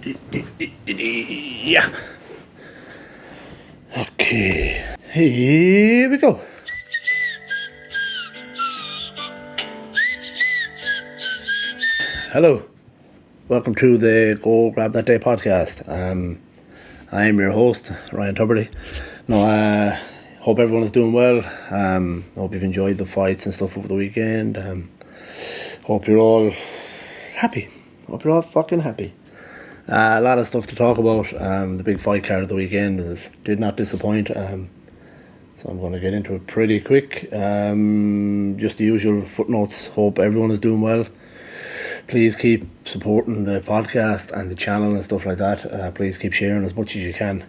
Yeah. Okay. Here we go. Hello. Welcome to the Go Grab That Day podcast. I'm your host, Ryan Tuberty. Hope everyone is doing well. Hope you've enjoyed the fights and stuff over the weekend. Hope you're all happy. Hope you're all fucking happy. A lot of stuff to talk about. The big fight card of the weekend did not disappoint. So I'm going to get into it pretty quick. Just the usual footnotes. Hope everyone is doing well. Please keep supporting the podcast and the channel and stuff like that. Please keep sharing as much as you can.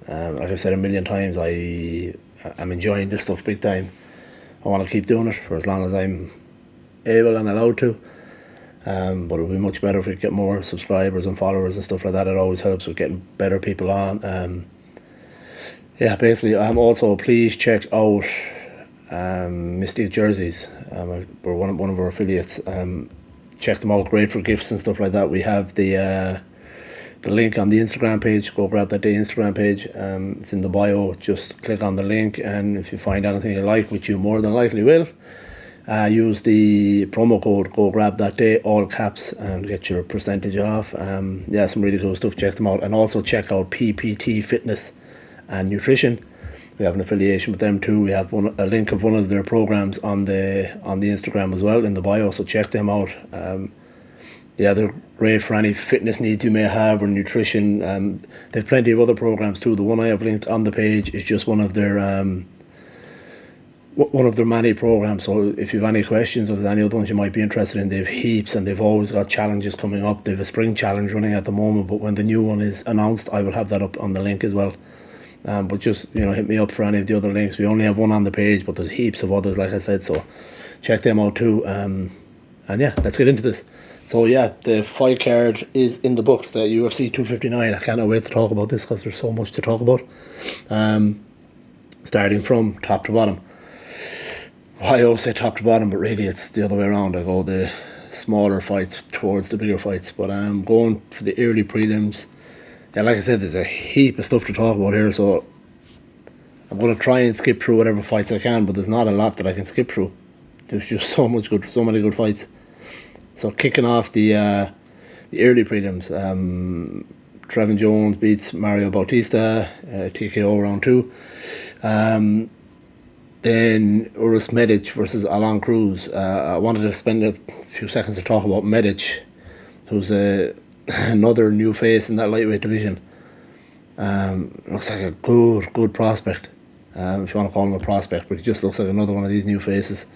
Like I've said a million times, I'm enjoying this stuff big time. I want to keep doing it for as long as I'm able and allowed to. But it would be much better if we get more subscribers and followers and stuff like that. It always helps with getting better people on. Basically, also please check out Mystic Jerseys. We're one of our affiliates. Check them out, great for gifts and stuff like that. We have the link on the Instagram page. Go grab that day Instagram page. It's in the bio. Just click on the link, and if you find anything you like, which you more than likely will, use the promo code Go Grab That Day, all caps, and get your percentage off. Some really cool stuff. Check them out, and also check out PPT Fitness and Nutrition. We have an affiliation with them too. We have a link of one of their programs on the Instagram as well in the bio, so check them out. They're great for any fitness needs you may have or nutrition. They've plenty of other programs too. The one I have linked on the page is just one of their many programs. So if you have any questions or there's any other ones you might be interested in, they've heaps, and they've always got challenges coming up. They have a spring challenge running at the moment, but when the new one is announced, I will have that up on the link as well. But just hit me up for any of the other links. We only have one on the page, but there's heaps of others, like I said, so check them out too. Let's get into this. So the fight card is in the books, the UFC 259. I cannot wait to talk about this because there's so much to talk about. Starting from top to bottom. I always say top to bottom, but really it's the other way around. I go the smaller fights towards the bigger fights. But I'm going for the early prelims. Yeah, like I said, there's a heap of stuff to talk about here, so I'm going to try and skip through whatever fights I can, but there's not a lot that I can skip through. There's just so many good fights. So kicking off the early prelims, Trevin Jones beats Mario Bautista, TKO round 2. Then Uros Medic versus Alan Cruz. I wanted to spend a few seconds to talk about Medic, who's another new face in that lightweight division. Looks like a good prospect, if you want to call him a prospect, but he just looks like another one of these new faces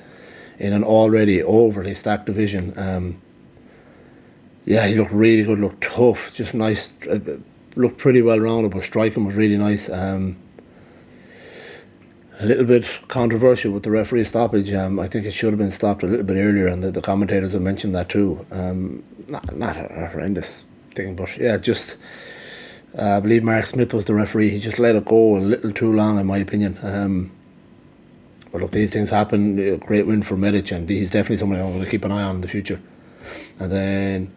in an already overly stacked division. He looked really good, looked tough, just nice, looked pretty well rounded, but striking was really nice. A little bit controversial with the referee stoppage. I think it should have been stopped a little bit earlier, and the commentators have mentioned that too. Not a horrendous thing, but I believe Mark Smith was the referee. He just let it go a little too long, in my opinion. But look, these things happen. A great win for Medic, and he's definitely somebody I'm going to keep an eye on in the future. And then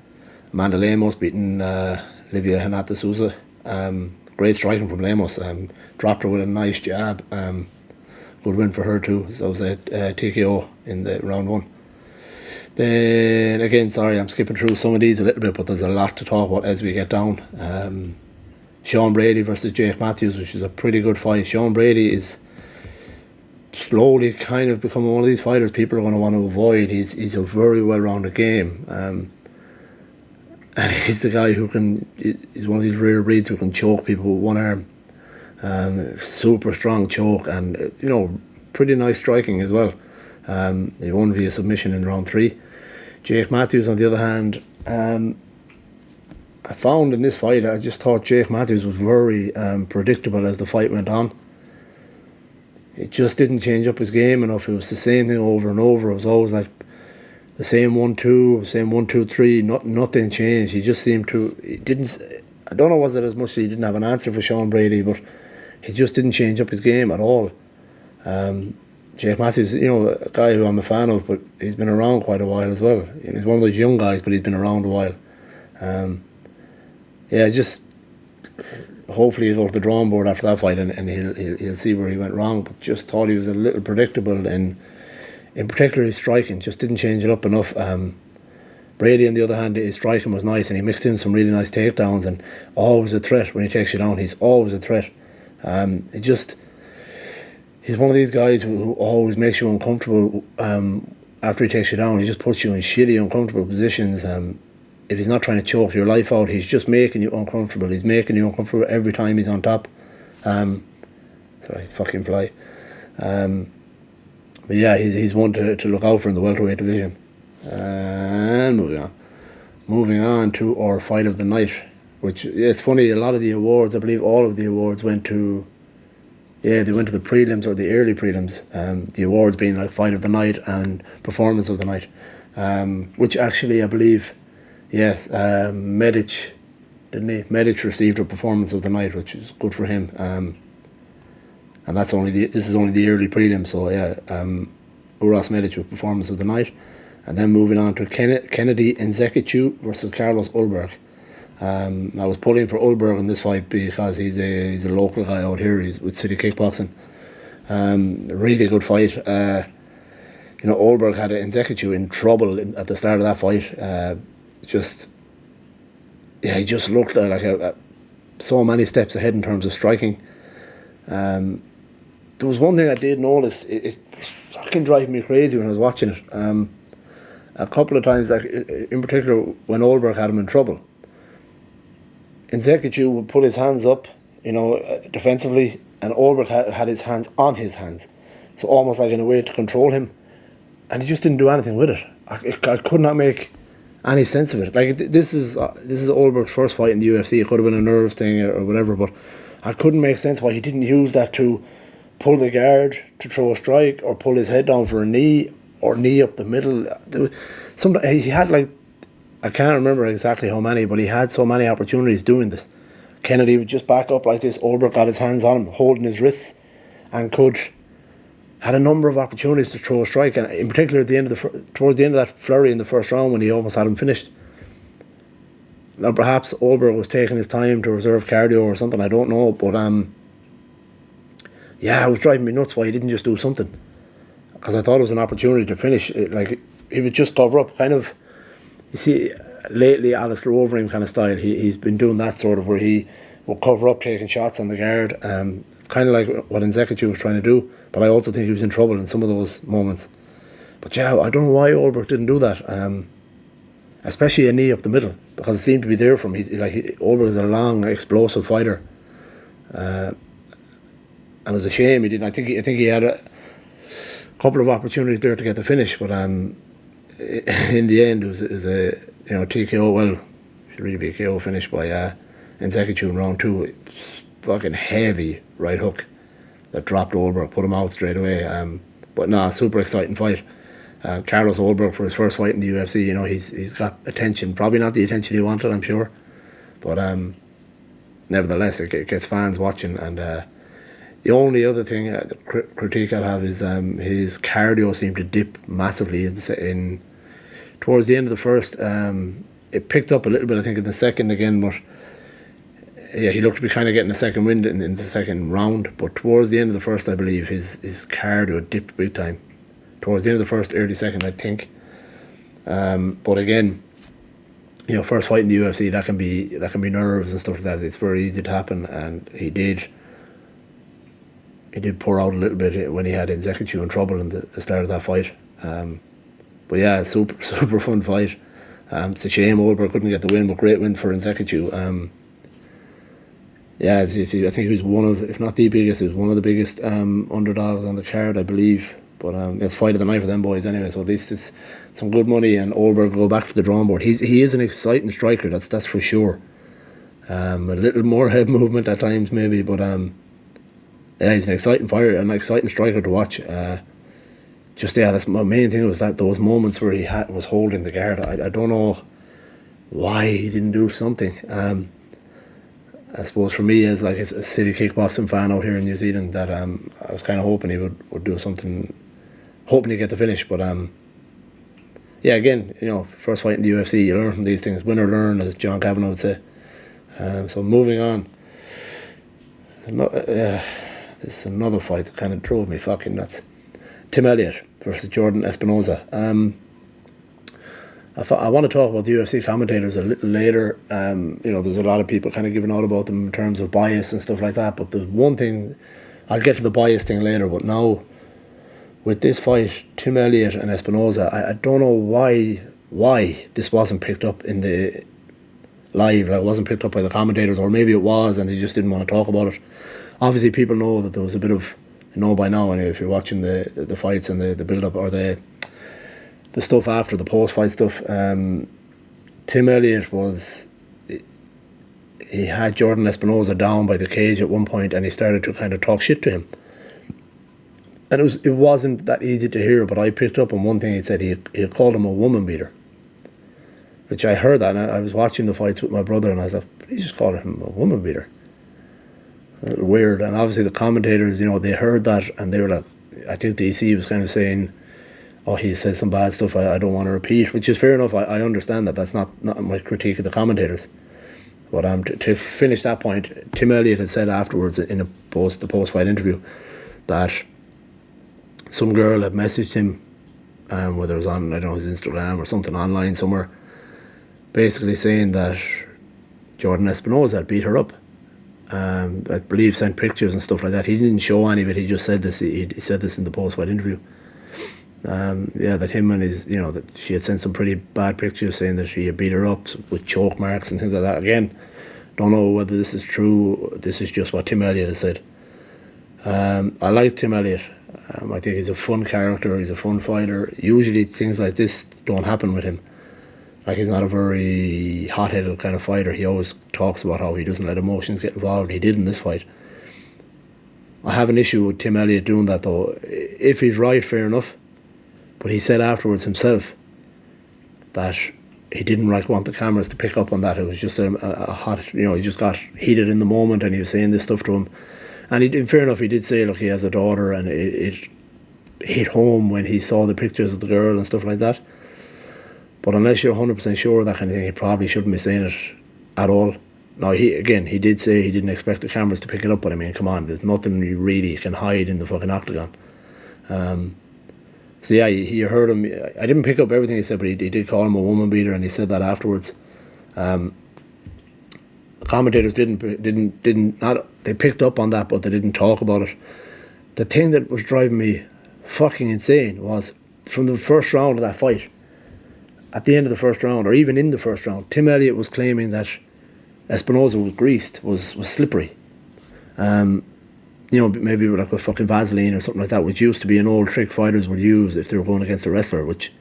Amanda Lemos beating Livia Henata Souza. Great striking from Lemos. Dropped her with a nice jab. Good win for her too. So it was a TKO in the round 1. Then again, sorry, I'm skipping through some of these a little bit, but there's a lot to talk about as we get down. Sean Brady versus Jake Matthews, which is a pretty good fight. Sean Brady is slowly kind of becoming one of these fighters people are going to want to avoid. He's a very well-rounded game, and he's the guy he's one of these rare breeds who can choke people with one arm. Super strong choke, and pretty nice striking as well. He won via submission in round 3. Jake Matthews, on the other hand, I found in this fight, I just thought Jake Matthews was very predictable as the fight went on. It just didn't change up his game enough. It was the same thing over and over. It was always like the same 1-2, same 1-2-3. Nothing changed. He just seemed to. He didn't. I don't know, was it as much that he didn't have an answer for Sean Brady, but he just didn't change up his game at all. Jake Matthews, a guy who I'm a fan of, but he's been around quite a while as well. He's one of those young guys, but he's been around a while. yeah, just hopefully he'll go to the drawing board after that fight, and he'll see where he went wrong. But just thought he was a little predictable in particular his striking. Just didn't change it up enough. Brady, on the other hand, his striking was nice, and he mixed in some really nice takedowns, and always a threat when he takes you down. He's always a threat. He's one of these guys who always makes you uncomfortable after he takes you down. He just puts you in shitty, uncomfortable positions. If he's not trying to choke your life out, he's just making you uncomfortable. He's making you uncomfortable every time he's on top. Sorry, fucking fly. But yeah, he's one to look out for in the welterweight division. And moving on to our fight of the night, which, it's funny, a lot of the awards, I believe all of the awards went to the prelims or the early prelims. The awards being like fight of the night and performance of the night, which actually I believe, yes, Medic, didn't he? Medic received a performance of the night, which is good for him. And this is only the early prelim, so yeah, Uros Medic with performance of the night. And then moving on to Kennedy and Zekkachu versus Carlos Ullberg. I was pulling for Ullberg in this fight because he's a local guy out here. He's with City Kickboxing. Really good fight. Ullberg had Zekkachu in trouble at the start of that fight. He just looked like so many steps ahead in terms of striking. There was one thing I did notice. It fucking driving me crazy when I was watching it. A couple of times, like in particular when Ullberg had him in trouble, and Zekkachu would put his hands up, defensively, and Ullberg had his hands on his hands, so almost like in a way to control him, and he just didn't do anything with it. I could not make any sense of it. Like this is Ullberg's first fight in the UFC. It could have been a nerves thing or whatever, but I couldn't make sense why he didn't use that to pull the guard to throw a strike, or pull his head down for a knee, or knee up the middle. He had I can't remember exactly how many, but he had so many opportunities doing this. Kennedy would just back up like this. Ullberg got his hands on him, holding his wrists, and had a number of opportunities to throw a strike. And in particular, at the end of towards the end of that flurry in the first round, when he almost had him finished. Now, perhaps Ullberg was taking his time to reserve cardio or something. I don't know, but it was driving me nuts why he didn't just do something. Because I thought it was an opportunity to finish. He would just cover up, kind of. You see, lately, Alistair Overeem kind of style, he's been doing that sort of, where he will cover up, taking shots on the guard. It's kind of like what Zekkachu was trying to do, but I also think he was in trouble in some of those moments. But yeah, I don't know why Ullberg didn't do that, especially a knee up the middle, because it seemed to be there for him. Ullberg is a long, explosive fighter, and it was a shame he didn't. I think he had a couple of opportunities there to get the finish, but in the end it was a TKO. Well, should really be a KO finish by Zekkachu in round 2. It's fucking heavy right hook that dropped Ullberg, put him out straight away. But super exciting fight. Carlos Ullberg, for his first fight in the UFC, he's got attention. Probably not the attention he wanted, I'm sure, but nevertheless it gets fans watching. And the only other thing, the critique I'll have, is his cardio seemed to dip massively in towards the end of the first. It picked up a little bit, I think, in the second again, but yeah, he looked to be kind of getting a second wind in the second round. But towards the end of the first, I believe his cardio dipped big time. Towards the end of the first, early second, I think. But again, first fight in the UFC, that can be nerves and stuff like that. It's very easy to happen, and he did pour out a little bit when he had Zekkachu in trouble in the start of that fight. But yeah, super fun fight. It's a shame Ullberg couldn't get the win, but great win for Zekkachu. I think he was one of, if not the biggest, he was one of the biggest underdogs on the card, I believe. But it's fight of the night for them boys anyway, so at least it's some good money, and Ullberg go back to the drawing board. He is an exciting striker, that's for sure. A little more head movement at times maybe, but he's an exciting fighter, an exciting striker to watch. That's my main thing, was that those moments where he was holding the guard. I don't know why he didn't do something. I suppose for me, as a city kickboxing fan out here in New Zealand, that I was kind of hoping he would do something, hoping to get the finish. But again, first fight in the UFC, you learn from these things. Win or learn, as John Kavanagh would say. So moving on. This is another fight that kind of drove me fucking nuts. Tim Elliott versus Jordan Espinosa. I want to talk about the UFC commentators a little later. There's a lot of people kind of giving out about them in terms of bias and stuff like that. But the one thing, I'll get to the bias thing later. But now, with this fight, Tim Elliott and Espinosa, I don't know why this wasn't picked up in the live. Like, it wasn't picked up by the commentators, or maybe it was and they just didn't want to talk about it. Obviously, people know that there was a bit of, by now anyway, if you're watching the fights and the build-up or the stuff after, the post-fight stuff. Tim Elliott he had Jordan Espinosa down by the cage at one point, and he started to kind of talk shit to him. And it wasn't that easy to hear, but I picked up on one thing he said. He called him a woman beater, which I heard that, and I was watching the fights with my brother, and I was like, he just called him a woman beater. A little weird. And obviously the commentators, they heard that, and they were like, I think DC was kind of saying, oh, he says some bad stuff I don't want to repeat, which is fair enough. I understand that. That's not my critique of the commentators. But to finish that point, Tim Elliott had said afterwards in the post-fight interview that some girl had messaged him, whether it was on, I don't know, his Instagram or something online somewhere, basically saying that Jordan Espinosa had beat her up. I believe sent pictures and stuff like that. He didn't show any of it. He just said this. He said this in the post-fight interview. That him and his, that she had sent some pretty bad pictures saying that he had beat her up with choke marks and things like that. Again, don't know whether this is true. This is just what Tim Elliott has said. I like Tim Elliott. I think he's a fun character. He's a fun fighter. Usually things like this don't happen with him. Like, he's not a very hot-headed kind of fighter. He always talks about how he doesn't let emotions get involved. He did in this fight. I have an issue with Tim Elliott doing that, though. If he's right, fair enough. But he said afterwards himself that he didn't want the cameras to pick up on that. It was just a hot, he just got heated in the moment, and he was saying this stuff to him. And fair enough, he did say, look, he has a daughter, and it hit home when he saw the pictures of the girl and stuff like that. But unless you're 100% sure of that kind of thing, he probably shouldn't be saying it at all. Now, he did say he didn't expect the cameras to pick it up, but I mean, come on, there's nothing you really can hide in the fucking octagon. So yeah, you heard him. I didn't pick up everything he said, but he did call him a woman beater, and he said that afterwards. The commentators they picked up on that, but they didn't talk about it. The thing that was driving me fucking insane was, from the first round of that fight, at the end of the first round, or even in the first round, Tim Elliott was claiming that Espinosa was greased, was slippery. Maybe like with fucking Vaseline or something like that, which used to be an old trick fighters would use if they were going against a wrestler, which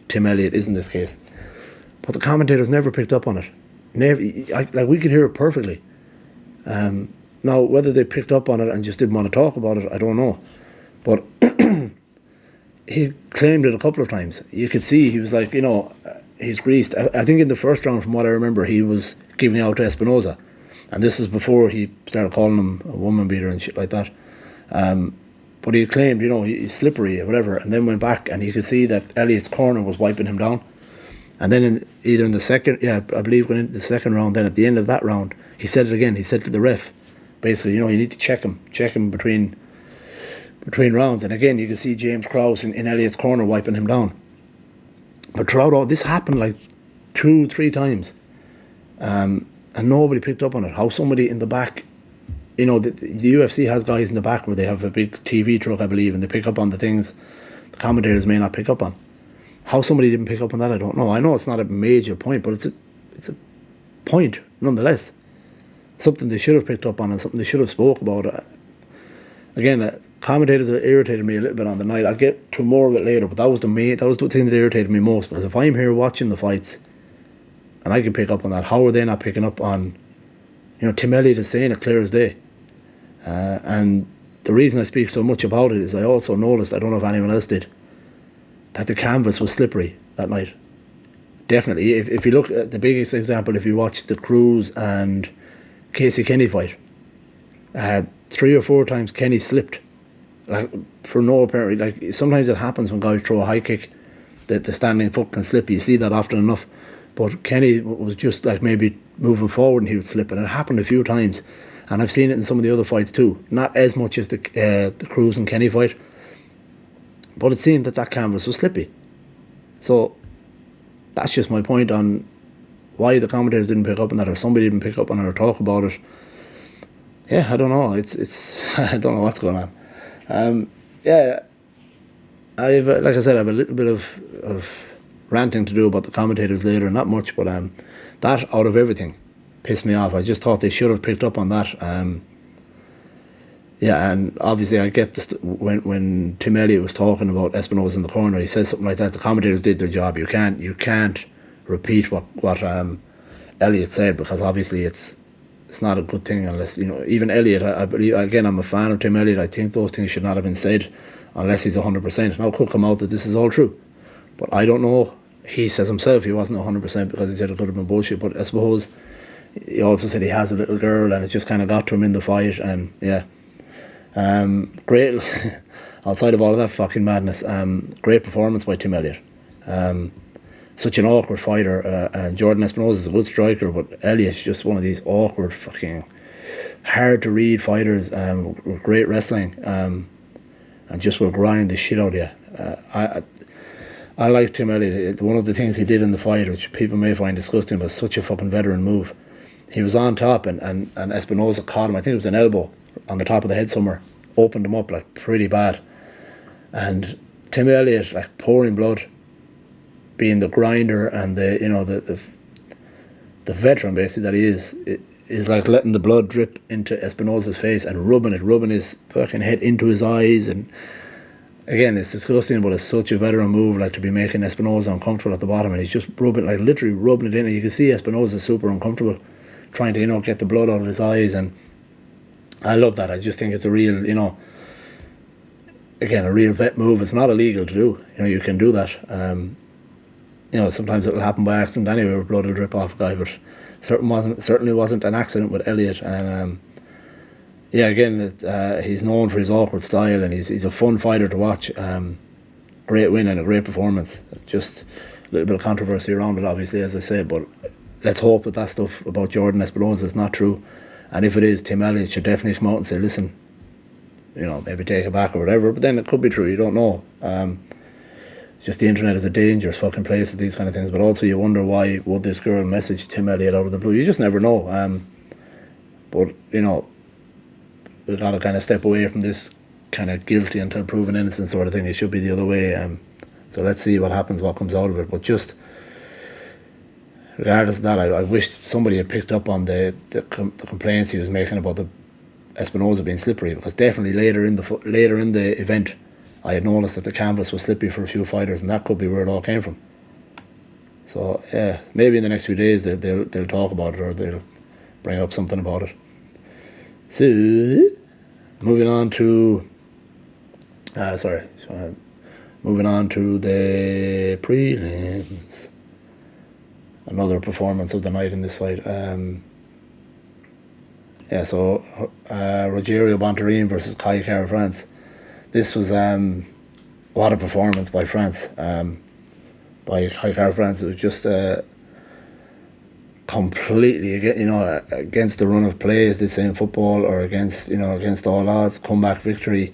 Tim Elliott is in this case. But the commentators never picked up on it. We could hear it perfectly. Now, whether they picked up on it and just didn't want to talk about it, I don't know. But he claimed it a couple of times. You could see he was like, he's greased. I think in the first round, from what I remember, he was giving out to Espinosa. And this was before he started calling him a woman beater and shit like that. But he claimed, he's slippery or whatever, and then went back, and you could see that Elliott's corner was wiping him down. And then in the second, I believe going into the second round, then at the end of that round, he said it again. He said to the ref, basically, you need to check him between rounds. And again, you can see James Krause in Elliott's corner wiping him down. But throughout all this happened like 2-3 times. And nobody picked up on it. How somebody in the back, the UFC has guys in the back where they have a big TV truck, I believe, and they pick up on the things the commentators may not pick up on. How somebody didn't pick up on that, I don't know. I know it's not a major point, but it's a point nonetheless. Something they should have picked up on, and something they should have spoke about. Again, commentators that irritated me a little bit on the night. I'll get to more of it later, but that was the thing that irritated me most, because if I'm here watching the fights and I can pick up on that, how are they not picking up on, Tim Elliott is saying it clear as day. And the reason I speak so much about it is I also noticed, I don't know if anyone else did, that the canvas was slippery that night. Definitely. If you look at the biggest example, if you watch the Cruz and Casey Kenny fight, 3 or 4 times Kenny slipped, like, for no apparent, like, sometimes it happens when guys throw a high kick, that the standing foot can slip. You see that often enough. But Kenny was just like maybe moving forward and he would slip, and it happened a few times. And I've seen it in some of the other fights too. Not as much as the Cruz and Kenny fight, but it seemed that canvas was slippy. So that's just my point on why the commentators didn't pick up on that, or somebody didn't pick up on it or talk about it. Yeah, I don't know. It's I don't know what's going on. Yeah, I've like I said, I have a little bit of ranting to do about the commentators later, not much, but that out of everything pissed me off. I just thought they should have picked up on that. Yeah, and obviously I get this when Tim Elliott was talking about Espinosa in the corner, he says something like that. The commentators did their job. You can't repeat what Elliott said, because obviously it's not a good thing unless, you know, even Elliott, I believe, again, I'm a fan of Tim Elliott. I think those things should not have been said unless he's 100%. Now it could come out that this is all true, but I don't know. He says himself he wasn't 100% because he said it could have been bullshit, but I suppose he also said he has a little girl and it just kind of got to him in the fight. And yeah, great outside of all of that fucking madness, great performance by Tim Elliott. Such an awkward fighter, and Jordan Espinosa is a good striker, but Elliott's just one of these awkward fucking hard to read fighters, with great wrestling, and just will grind the shit out of you. I like Tim Elliott. One of the things he did in the fight, which people may find disgusting, was such a fucking veteran move. He was on top and Espinosa caught him. I think it was an elbow on the top of the head somewhere, opened him up like pretty bad. And Tim Elliott, like pouring blood, being the grinder and the veteran basically that he is like letting the blood drip into Espinosa's face and rubbing his fucking head into his eyes. And again, it's disgusting, but it's such a veteran move, like to be making Espinosa uncomfortable at the bottom, and he's just literally rubbing it in. And you can see Espinosa's super uncomfortable, trying to get the blood out of his eyes, and I love that. I just think it's a real, again, a real vet move. It's not illegal to do. You can do that. Sometimes it'll happen by accident anyway, where blood will drip off a guy, but certainly wasn't an accident with Elliott. And yeah, again, he's known for his awkward style, and he's a fun fighter to watch. Great win and a great performance. Just a little bit of controversy around it, obviously, as I said, but let's hope that stuff about Jordan Espinosa is not true. And if it is, Tim Elliott should definitely come out and say, listen, maybe take it back or whatever. But then it could be true, you don't know. It's just the internet is a dangerous fucking place with these kind of things. But also you wonder, why would this girl message Tim Elliott out of the blue? You just never know. But, we've got to kind of step away from this kind of guilty until proven innocent sort of thing. It should be the other way. So let's see what happens, what comes out of it. But just regardless of that, I wish somebody had picked up on the complaints he was making about the Espinosa being slippery, because definitely later in the event I had noticed that the canvas was slippery for a few fighters, and that could be where it all came from. So yeah, maybe in the next few days they'll talk about it, or they'll bring up something about it. So moving on to the prelims. Another performance of the night in this fight. So Rogerio Bontorin versus Kai Kara France. This was what a performance by France. By Kai Kara France. It was just completely against the run of play, as they say in football, or against all odds, comeback victory.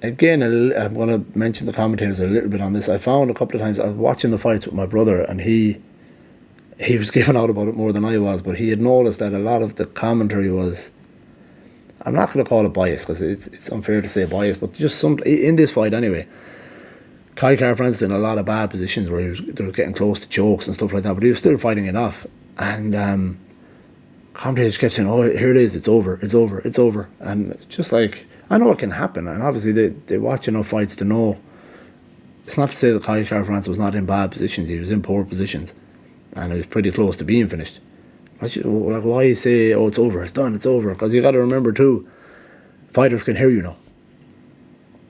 Again, I'm going to mention the commentators a little bit on this. I found a couple of times I was watching the fights with my brother, and he was giving out about it more than I was, but he had noticed that a lot of the commentary was, I'm not going to call it bias, because it's unfair to say bias, but just in this fight anyway, Kai Kara France in a lot of bad positions where they were getting close to chokes and stuff like that, but he was still fighting it off. And commentators kept saying, oh, here it is, it's over. And it's just like, I know it can happen, and obviously they watch enough fights to know. It's not to say that Kai Kara France was not in bad positions, he was in poor positions, and it was pretty close to being finished. Like, why say, oh, it's over, it's done, it's over? Because you got to remember too, fighters can hear you now.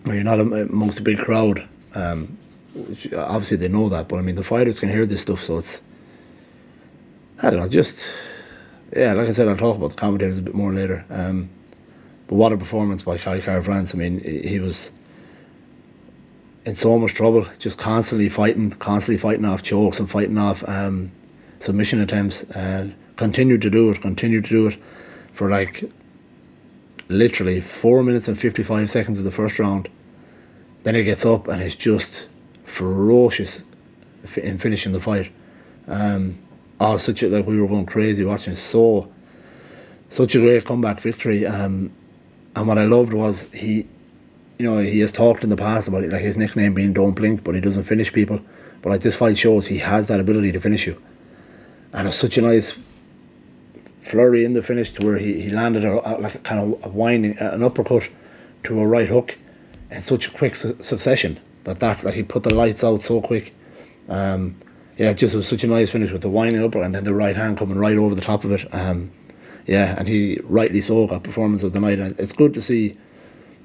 You're not amongst a big crowd. Which obviously they know that, but I mean, the fighters can hear this stuff, so it's, I don't know, just, yeah, like I said, I'll talk about the commentators a bit more later. But what a performance by Kai Kara France. I mean, he was in so much trouble, just constantly fighting off chokes and fighting off submission attempts, and continued to do it for like literally 4 minutes and 55 seconds of the first round. Then he gets up and is just ferocious in finishing the fight. We were going crazy watching. Such a great comeback victory. And what I loved was he has talked in the past about it, like his nickname being "Don't Blink," but he doesn't finish people. But like this fight shows, he has that ability to finish you. And it's such a nice flurry in the finish to where he landed like a kind of a winding, an uppercut to a right hook in such a quick succession that's like he put the lights out so quick. It just was such a nice finish with the winding upper and then the right hand coming right over the top of it. And he rightly so got performance of the night. And it's good to see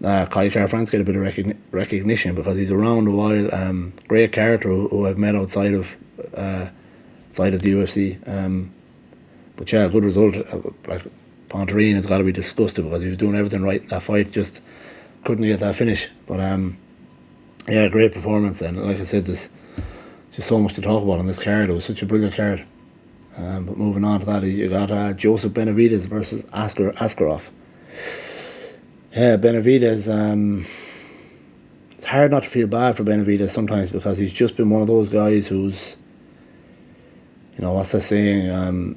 Kai Kara-France get a bit of recognition because he's around a while. Great character who I've met outside of the UFC. But yeah, good result. Like Pontarine has got to be disgusted because he was doing everything right in that fight, just couldn't get that finish. But great performance. And like I said, there's just so much to talk about on this card. It was such a brilliant card. But moving on to that, you got Joseph Benavidez versus Azkarov. Yeah, Benavidez. It's hard not to feel bad for Benavidez sometimes because he's just been one of those guys who's, what's that saying?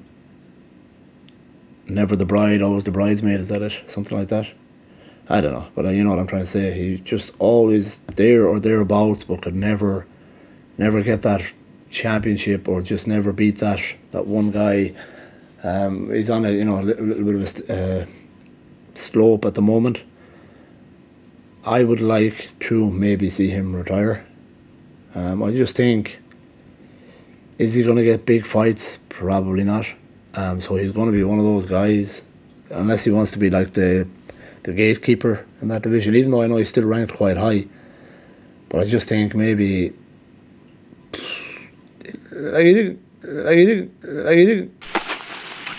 Never the bride, always the bridesmaid. Is that it? Something like that. I don't know, but you know what I'm trying to say. He's just always there or thereabouts, but could never get that championship or just never beat that one guy. He's on a little bit of a slope at the moment. I would like to maybe see him retire. I just think, is he going to get big fights? Probably not. So he's going to be one of those guys, unless he wants to be like the gatekeeper in that division, even though I know he's still ranked quite high. But I just think maybe like he did. What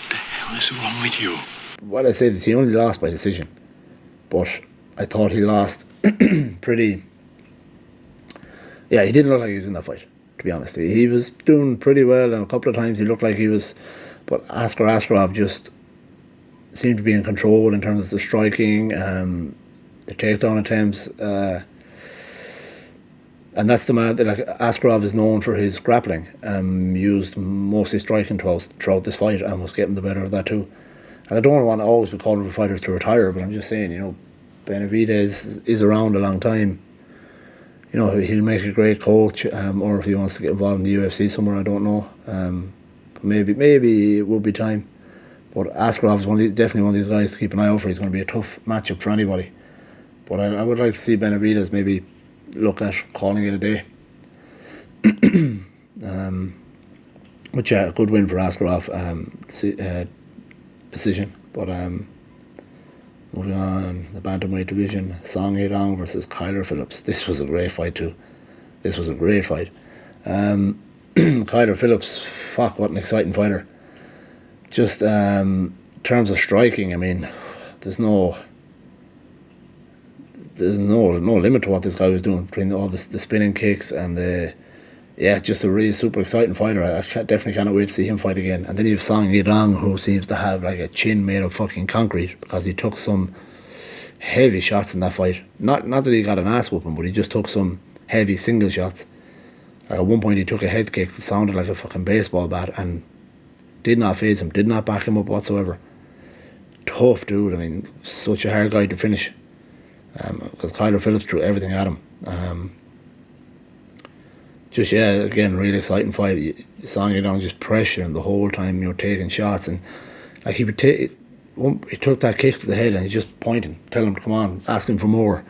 the hell is wrong with you? What I said is he only lost by decision, but I thought he lost pretty. Yeah, he didn't look like he was in that fight, to be honest. He was doing pretty well, and a couple of times he looked like he was, but Azkarov just seemed to be in control in terms of the striking, the takedown attempts, and that's the man that, like, Azkarov is known for his grappling. Used mostly striking throughout this fight and was getting the better of that too. And I don't want to always be calling for fighters to retire, but I'm just saying, Benavidez is around a long time. He'll make a great coach, or if he wants to get involved in the UFC somewhere, I don't know. But maybe it will be time. But Azkarov is definitely one of these guys to keep an eye out for. He's going to be a tough matchup for anybody. But I would like to see Benavidez maybe look at calling it a day. But yeah, a good win for Azkarov. Decision. But moving on, the bantamweight division, Song Yadong versus Kyler Phillips. This was a great fight too. Kyler Phillips, fuck, what an exciting fighter. Just in terms of striking, I mean, there's no limit to what this guy was doing between all the spinning kicks and just a really super exciting fighter. I definitely cannot wait to see him fight again. And then you have Song Yadong, who seems to have like a chin made of fucking concrete because he took some heavy shots in that fight. Not that he got an ass whooping, but he just took some heavy single shots. Like at one point he took a head kick that sounded like a fucking baseball bat and did not faze him, did not back him up whatsoever. Tough dude. I mean, such a hard guy to finish. Because Kyler Phillips threw everything at him. Again, really exciting fight. Song Yadong just pressuring the whole time, taking shots, and like he took that kick to the head and he's just pointing, telling him to come on, asking for more.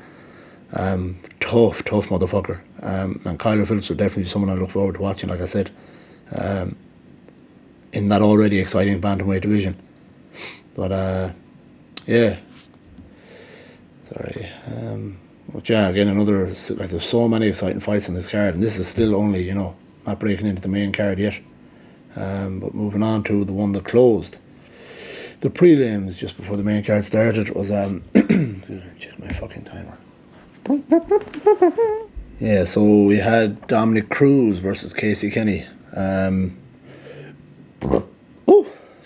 Tough motherfucker. And Kyler Phillips would definitely be someone I look forward to watching, like I said, in that already exciting bantamweight division. But but yeah, again, there's so many exciting fights on this card, and this is still only, not breaking into the main card yet. But moving on to the one that closed the prelims just before the main card started was check my fucking timer. Yeah, so we had Dominic Cruz versus Casey Kenny.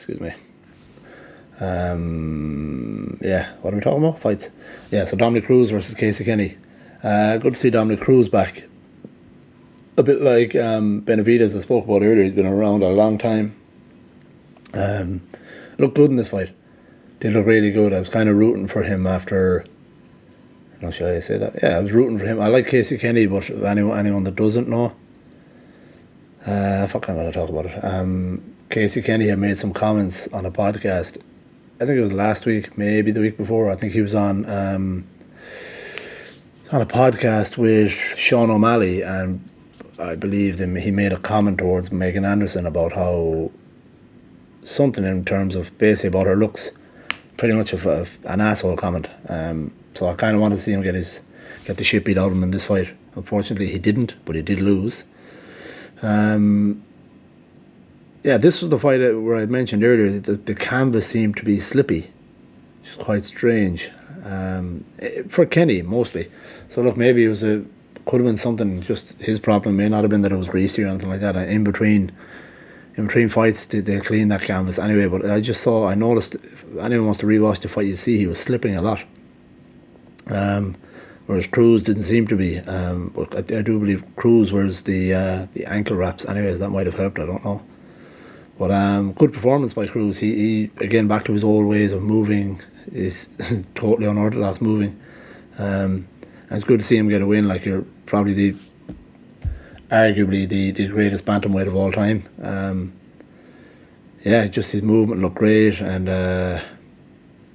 Excuse me. Yeah, what are we talking about? Fights. Yeah, so Dominic Cruz versus Casey Kenny. Good to see Dominic Cruz back. A bit like Benavidez I spoke about earlier. He's been around a long time. Looked good in this fight. Did look really good. I was kind of rooting for him after... should I say that? Yeah, I was rooting for him. I like Casey Kenny, but anyone that doesn't know... I'm going to talk about it. Casey Kenny had made some comments on a podcast. I think it was last week, maybe the week before. I think he was on a podcast with Sean O'Malley, and I believe he made a comment towards Megan Anderson about how something in terms of basically about her looks, pretty much of an asshole comment. So I kind of wanted to see him get the shit beat out of him in this fight. Unfortunately, he didn't, but he did lose. Yeah, this was the fight where I mentioned earlier that the canvas seemed to be slippy, which is quite strange. For Kenny, mostly. So look, maybe could have been something, just his problem may not have been that it was greasy or anything like that. In between fights, they clean that canvas anyway, but I noticed, if anyone wants to rewatch the fight, you see he was slipping a lot. Whereas Cruz didn't seem to be. But I do believe Cruz wears the ankle wraps anyways, that might have helped, I don't know. But good performance by Cruz. He again, back to his old ways of moving, is totally unorthodox moving. And it's good to see him get a win. Like, you're probably arguably the greatest bantamweight of all time. Yeah, just his movement looked great, and yeah,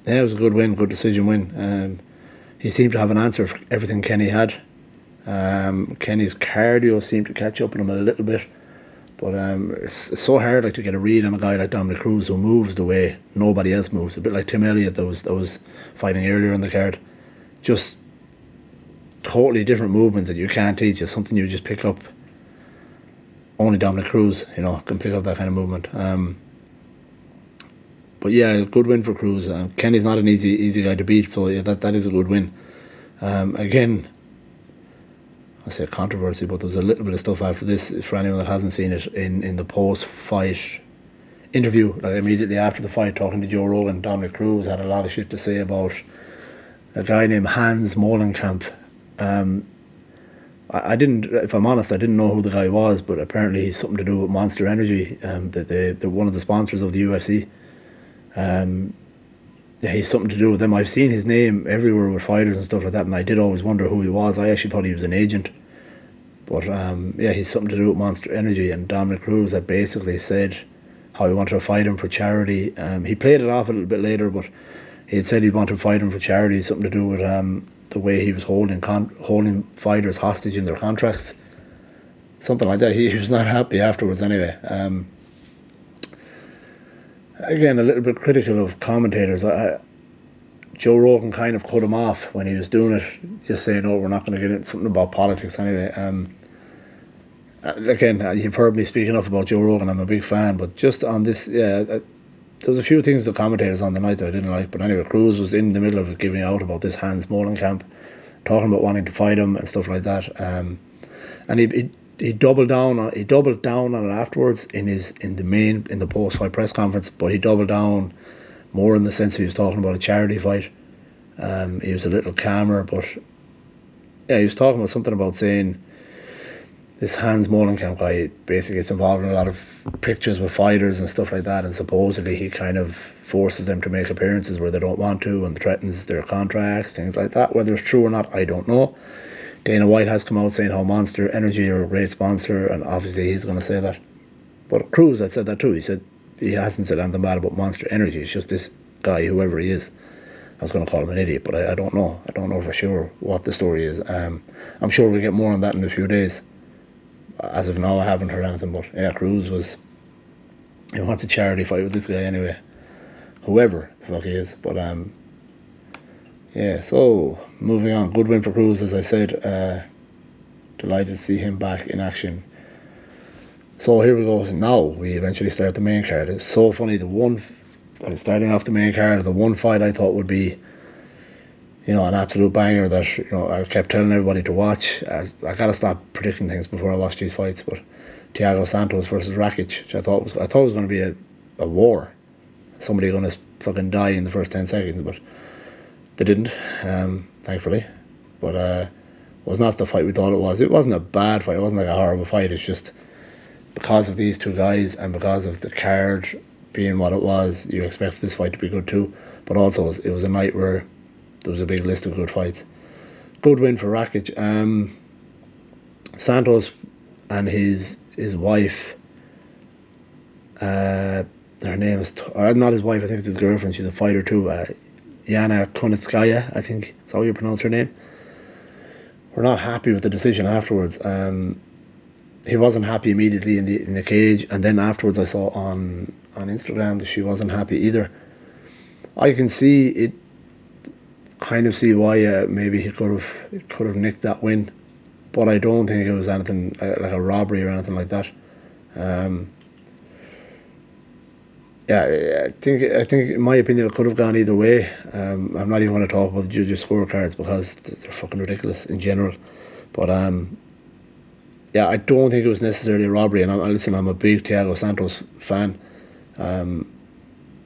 it was a good win, good decision win. He seemed to have an answer for everything Kenny had. Kenny's cardio seemed to catch up with him a little bit. But it's so hard to get a read on a guy like Dominic Cruz who moves the way nobody else moves. A bit like Tim Elliott that was fighting earlier in the card. Just totally different movement that you can't teach. It's something you just pick up. Only Dominic Cruz, can pick up that kind of movement. But yeah, good win for Cruz. Kenny's not an easy guy to beat, so yeah, that is a good win. Again, I say controversy, but there was a little bit of stuff after this for anyone that hasn't seen it in the post-fight interview, like immediately after the fight, talking to Joe Rogan. Dominic Cruz had a lot of shit to say about a guy named Hans Molenkamp. I didn't, if I'm honest, I didn't know who the guy was, but apparently he's something to do with Monster Energy. They're one of the sponsors of the UFC. Yeah, he's something to do with them. I've seen his name everywhere with fighters and stuff like that, and I did always wonder who he was. I actually thought he was an agent. But yeah, he's something to do with Monster Energy, and Dominic Cruz had basically said how he wanted to fight him for charity. He played it off a little bit later, but he had said he wanted to fight him for charity, something to do with the way he was holding fighters hostage in their contracts. Something like that. He was not happy afterwards anyway. Again, a little bit critical of commentators. Joe Rogan kind of cut him off when he was doing it, just saying, "Oh, we're not going to get into something about politics anyway." Again, you've heard me speak enough about Joe Rogan. I'm a big fan, but just on this, yeah, there was a few things the commentators on the night that I didn't like. But anyway, Cruz was in the middle of giving out about this Hans Molenkamp, talking about wanting to fight him and stuff like that. And he doubled down on it afterwards in the post-fight press conference, but he doubled down more in the sense he was talking about a charity fight. He was a little calmer, but yeah, he was talking about something about saying this Hans Molenkamp guy basically gets involved in a lot of pictures with fighters and stuff like that, and supposedly he kind of forces them to make appearances where they don't want to and threatens their contracts, things like that. Whether it's true or not, I don't know. Dana White has come out saying how Monster Energy are a great sponsor, and obviously he's going to say that. But Cruz had said that too. He said he hasn't said anything bad about Monster Energy. It's just this guy, whoever he is. I was going to call him an idiot, but I don't know. I don't know for sure what the story is. I'm sure we'll get more on that in a few days. As of now, I haven't heard anything, but yeah, Cruz he wants a charity fight with this guy anyway. Whoever the fuck he is. But yeah, so moving on. Good win for Cruz, as I said. Delighted to see him back in action. So here we go. Now we eventually start the main card. It's so funny. Starting off the main card, the one fight I thought would be, an absolute banger that I kept telling everybody to watch. I gotta stop predicting things before I watch these fights. But Thiago Santos versus Rakic, which I thought was going to be a war. somebody going to fucking die in the first 10 seconds, but they didn't, thankfully. But it was not the fight we thought it was. It wasn't a bad fight. It wasn't like a horrible fight. It's just because of these two guys and because of the card being what it was, you expect this fight to be good too. But also, it was a night where there was a big list of good fights. Good win for Rakic. Santos and his wife, her name is, or not his wife, I think it's his girlfriend, she's a fighter too, Yana Kunitskaya, I think that's how you pronounce her name. We're not happy with the decision afterwards. He wasn't happy immediately in the cage, and then afterwards I saw on Instagram that she wasn't happy either. I can see it, kind of see why maybe he could have nicked that win, but I don't think it was anything like a robbery or anything like that. I think in my opinion it could have gone either way. I'm not even going to talk about the judges' scorecards because they're fucking ridiculous in general. But I don't think it was necessarily a robbery. And I'm a big Thiago Santos fan. I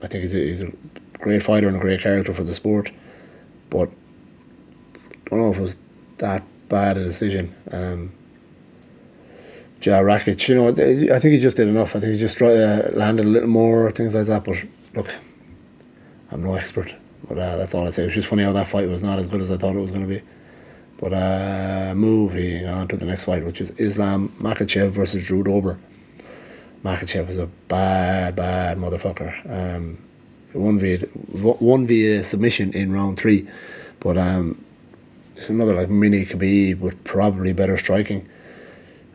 think he's a great fighter and a great character for the sport. But I don't know if it was that bad a decision. Rakic, I think he just did enough. I think he just landed a little more, things like that. But look, I'm no expert. But that's all I say. It was just funny how that fight was not as good as I thought it was going to be. But moving on to the next fight, which is Islam Makachev versus Drew Dober. Makachev was a bad motherfucker. Won via submission in round 3. But just another like mini Khabib with probably better striking.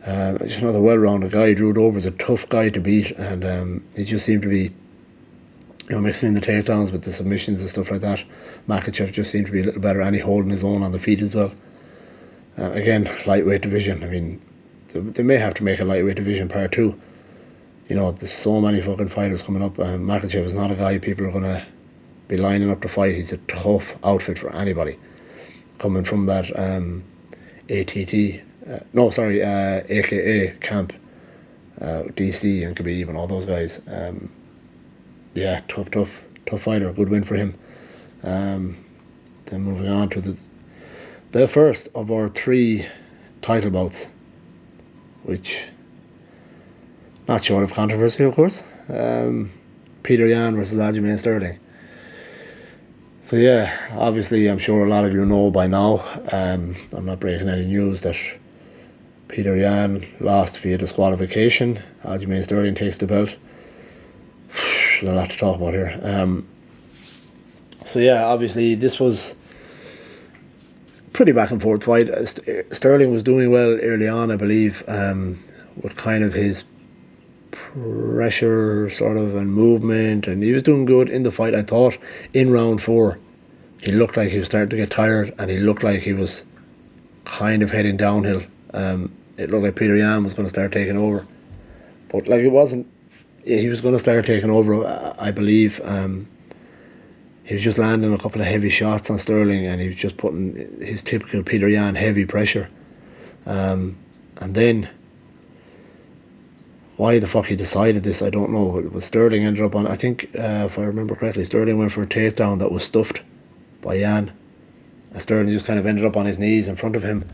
Just another well-rounded guy. Drew Dober's a tough guy to beat, and he just seemed to be, mixing in the takedowns with the submissions and stuff like that. Makachev just seemed to be a little better, and he holding his own on the feet as well. Again, lightweight division. I mean, they may have to make a lightweight division part 2. There's so many fucking fighters coming up. Makachev is not a guy people are going to be lining up to fight. He's a tough outfit for anybody. Coming from that AKA camp, DC and Khabib and all those guys. Tough fighter. Good win for him. Then moving on to the first of our 3 title bouts, which not short of controversy, of course. Peter Yan versus Aljamain Sterling. So obviously I'm sure a lot of you know by now, I'm not breaking any news, that Peter Yan lost via disqualification. Aljamain Sterling takes the belt. There's a lot to talk about here. Obviously this was pretty back and forth fight. Sterling was doing well early on, I believe, with kind of his pressure sort of and movement, and he was doing good in the fight. I thought in round 4 he looked like he was starting to get tired, and he looked like he was kind of heading downhill. It looked like Peter Yan was going to start taking over, but it wasn't. He was going to start taking over, I believe. He was just landing a couple of heavy shots on Sterling, and he was just putting his typical Peter Yan heavy pressure. And then why the fuck he decided this, I don't know. But Sterling ended up on, I think, if I remember correctly, Sterling went for a takedown that was stuffed by Yan. And Sterling just kind of ended up on his knees in front of him,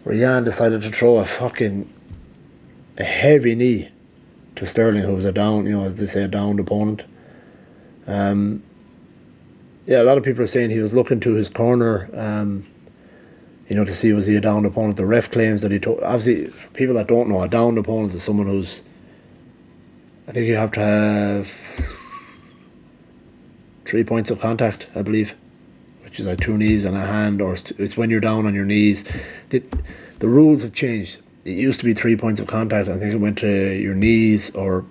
where Yan decided to throw a heavy knee to Sterling, who was a down, as they say, a downed opponent. A lot of people are saying he was looking to his corner, to see was he a downed opponent. The ref claims that he took. Obviously, people that don't know, a downed opponent is someone who's, I think you have to have 3 points of contact, I believe, which is like 2 knees and a hand, or it's when you're down on your knees. The rules have changed. It used to be 3 points of contact. I think it went to your knees, or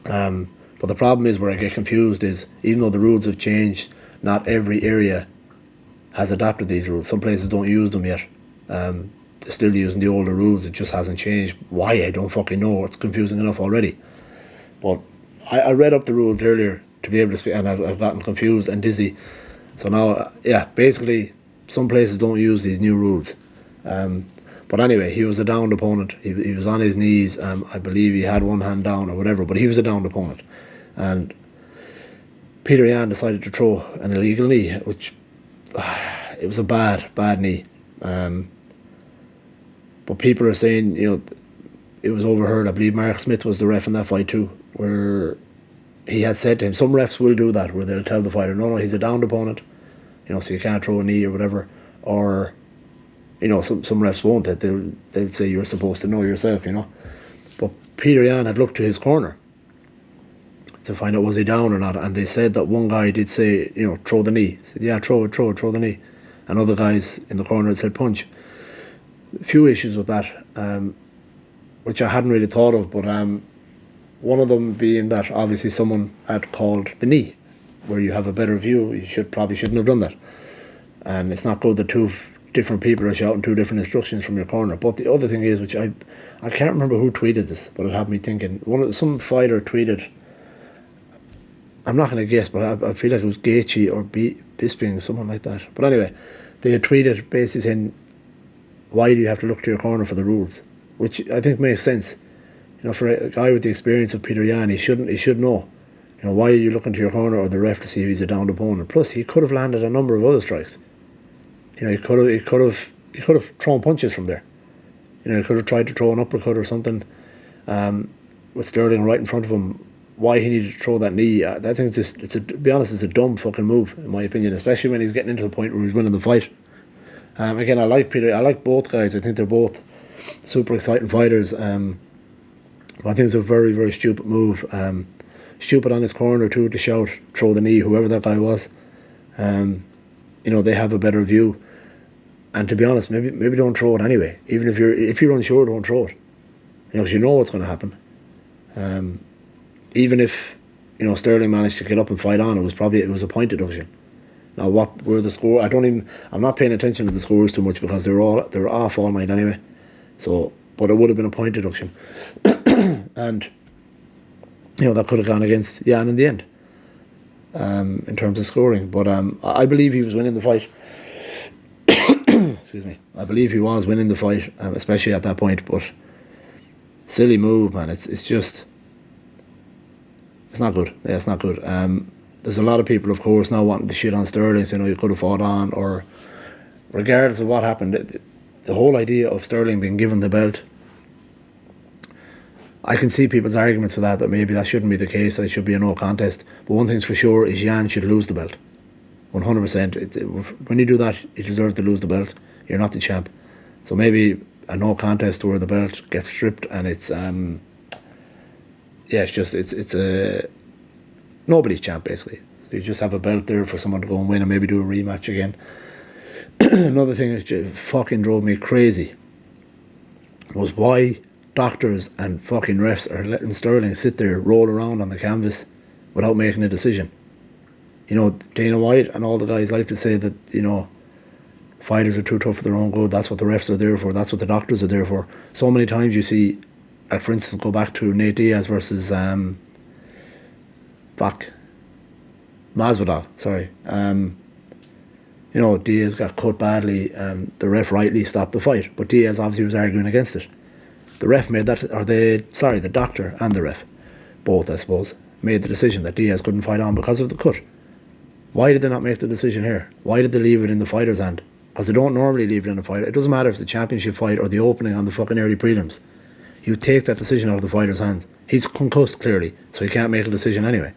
but the problem is, where I get confused is, even though the rules have changed, not every area has adopted these rules. Some places don't use them yet. They're still using the older rules. It just hasn't changed. Why? I don't fucking know. It's confusing enough already. But I read up the rules earlier to be able to speak, and I've gotten confused and dizzy. So now, basically, some places don't use these new rules. But anyway, he was a downed opponent. He was on his knees. I believe he had one hand down or whatever, but he was a downed opponent. And Peter Yan decided to throw an illegal knee, which it was a bad knee. But people are saying, it was overheard. I believe Mark Smith was the ref in that fight too, where he had said to him, some refs will do that, where they'll tell the fighter, no, he's a downed opponent, so you can't throw a knee or whatever. Or, some refs won't. They'll say you're supposed to know yourself, But Peter Yan had looked to his corner to find out was he down or not, and they said that one guy did say, throw the knee. He said, yeah, throw the knee. And other guys in the corner had said punch. A few issues with that, which I hadn't really thought of, but one of them being that obviously someone had called the knee, where you have a better view. You probably shouldn't have done that, and it's not good that two different people are shouting two different instructions from your corner. But the other thing is, which I can't remember who tweeted this, but it had me thinking. Some fighter tweeted. I'm not going to guess, but I feel like it was Gaethje or Bisping, someone like that. But anyway, they had tweeted basically saying, why do you have to look to your corner for the rules? Which I think makes sense. For a guy with the experience of Peter Yan, he should know. Why are you looking to your corner or the ref to see if he's a downed opponent? Plus, he could have landed a number of other strikes. He could have thrown punches from there. He could have tried to throw an uppercut or something. With Sterling right in front of him, why he needed to throw that knee? I think to be honest, it's a dumb fucking move in my opinion, especially when he's getting into the point where he's winning the fight. Again, I like Peter. I like both guys. I think they're both super exciting fighters. I think it's a very, very stupid move. Stupid on his corner too to shout, throw the knee, whoever that guy was. They have a better view. And to be honest, maybe don't throw it anyway. Even if you're unsure, don't throw it. Because you know what's going to happen. Even if Sterling managed to get up and fight on, it was a point deduction. Now what were the score? I'm not paying attention to the scores too much because they're off all night anyway. So, but it would have been a point deduction, and that could have gone against Yan in the end. In terms of scoring, but I believe he was winning the fight. Excuse me. I believe he was winning the fight, especially at that point. But silly move, man. It's just. It's not good. Yeah, it's not good. There's a lot of people, of course, now wanting to shit on Sterling, saying, you could have fought on, or regardless of what happened, the whole idea of Sterling being given the belt, I can see people's arguments for that maybe that shouldn't be the case, that it should be a no contest. But one thing's for sure is Yan should lose the belt. 100%. When you do that, you deserve to lose the belt. You're not the champ. So maybe a no contest where the belt gets stripped and it's it's a nobody's champ basically. You just have a belt there for someone to go and win and maybe do a rematch again. Another thing that fucking drove me crazy was why doctors and fucking refs are letting Sterling sit there, roll around on the canvas without making a decision. Dana White and all the guys like to say that, fighters are too tough for their own good. That's what the refs are there for. That's what the doctors are there for. So many times you see, for instance, go back to Nate Diaz versus Masvidal. Sorry. Diaz got cut badly. The ref rightly stopped the fight, but Diaz obviously was arguing against it. The ref made that, the doctor and the ref, both I suppose, made the decision that Diaz couldn't fight on because of the cut. Why did they not make the decision here? Why did they leave it in the fighter's hand? Because they don't normally leave it in the fight. It doesn't matter if it's a championship fight or the opening on the fucking early prelims. You take that decision out of the fighter's hands. He's concussed clearly, so he can't make a decision anyway.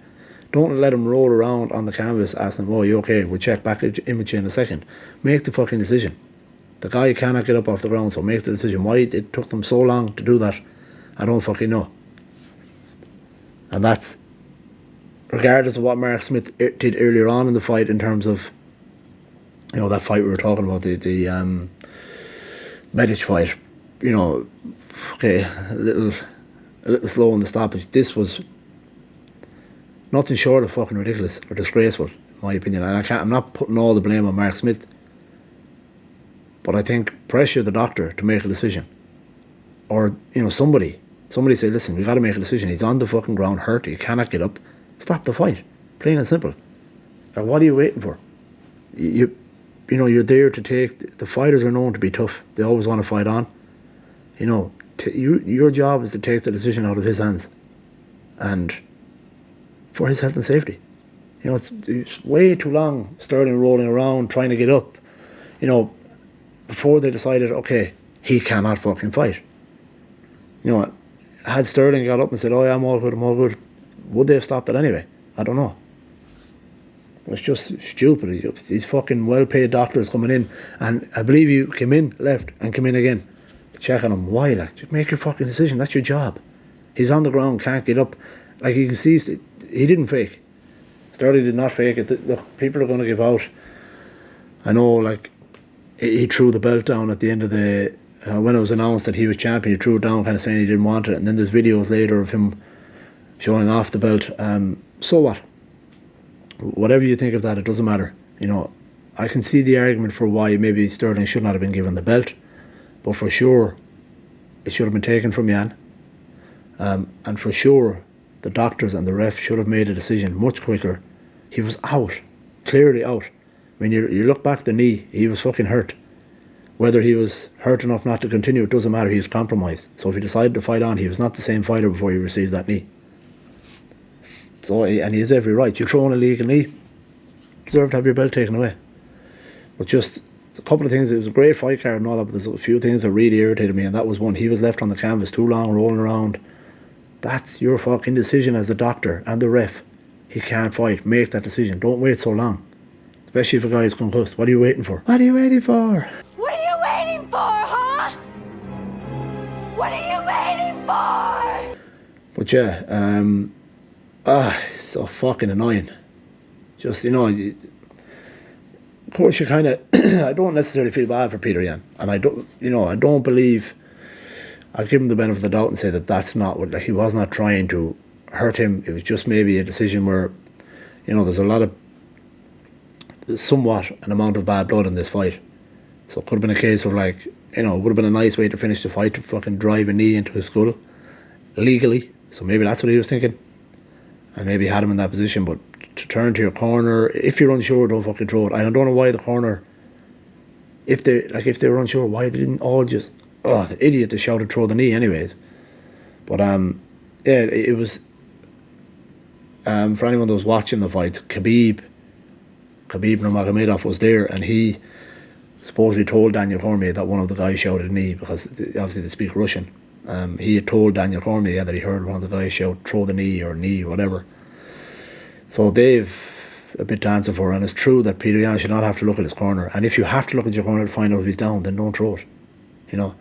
Don't let him roll around on the canvas asking, "Oh, you okay? We'll check back image in a second." Make the fucking decision. The guy cannot get up off the ground, so make the decision. Why it took them so long to do that, I don't fucking know. And that's regardless of what Mark Smith did earlier on in the fight in terms of, that fight we were talking about, the Medic fight. Okay, a little slow in the stoppage. This was nothing short of fucking ridiculous or disgraceful, in my opinion. And I'm not putting all the blame on Mark Smith, but I think pressure the doctor to make a decision, or somebody say, listen, we got to make a decision. He's on the fucking ground, hurt. He cannot get up. Stop the fight, plain and simple. Like, what are you waiting for? You're there to take. The fighters are known to be tough. They always want to fight on. Your job is to take the decision out of his hands, and for his health and safety. You know, it's way too long, Sterling rolling around, trying to get up, you know, before they decided, okay, he cannot fucking fight. You know, had Sterling got up and said, oh yeah, I'm all good, would they have stopped it anyway? I don't know. It's just stupid. These fucking well-paid doctors coming in, and I believe you came in, left, and come in again, checking him. Why? Like, just make your fucking decision. That's your job. He's on the ground, can't get up. Like, you can see, he didn't fake. Sterling did not fake it. Look, people are going to give out. I know, like, he threw the belt down at the end of the... when it was announced that he was champion, he threw it down, kind of saying he didn't want it. And then there's videos later of him showing off the belt. So what? Whatever you think of that, it doesn't matter. You know, I can see the argument for why maybe Sterling should not have been given the belt. But for sure, it should have been taken from Jan. And for sure, the doctors and the ref should have made a decision much quicker. He was out, clearly out. When you look back at the knee, he was fucking hurt. Whether he was hurt enough not to continue, it doesn't matter. He was compromised. So if he decided to fight on, he was not the same fighter before he received that knee. So, and he has every right. You throw in a legal knee, deserve to have your belt taken away. But just a couple of things. It was a great fight card and all that, but there's a few things that really irritated me, and that was one. He was left on the canvas too long, rolling around. That's your fucking decision as a doctor and the ref. He can't fight. Make that decision. Don't wait so long. Especially if a guy is concussed. What are you waiting for? What are you waiting for? What are you waiting for, huh? What are you waiting for? But yeah, it's so fucking annoying. Just, you know, of course you kind of, I don't necessarily feel bad for Peter Yan. And I don't believe, I'll give him the benefit of the doubt and say that that's not what, like, he was not trying to hurt him. It was just maybe a decision where, you know, there's somewhat an amount of bad blood in this fight. So it could have been a case of, like, you know, it would have been a nice way to finish the fight, to fucking drive a knee into his skull legally. So maybe that's what he was thinking, and maybe had him in that position. But to turn to your corner, if you're unsure, don't fucking throw it. I don't know why the corner, if they were unsure, why they didn't all just, the idiot that shouted throw the knee anyways. But yeah, it was, for anyone that was watching the fights, Khabib Nurmagomedov was there, and he supposedly told Daniel Cormier that one of the guys shouted knee, because obviously they speak Russian. He had told Daniel Cormier that he heard one of the guys shout throw the knee or whatever. So they've a bit to answer for, and it's true that Peter Yan should not have to look at his corner. And if you have to look at your corner to find out if he's down, then don't throw it. You know,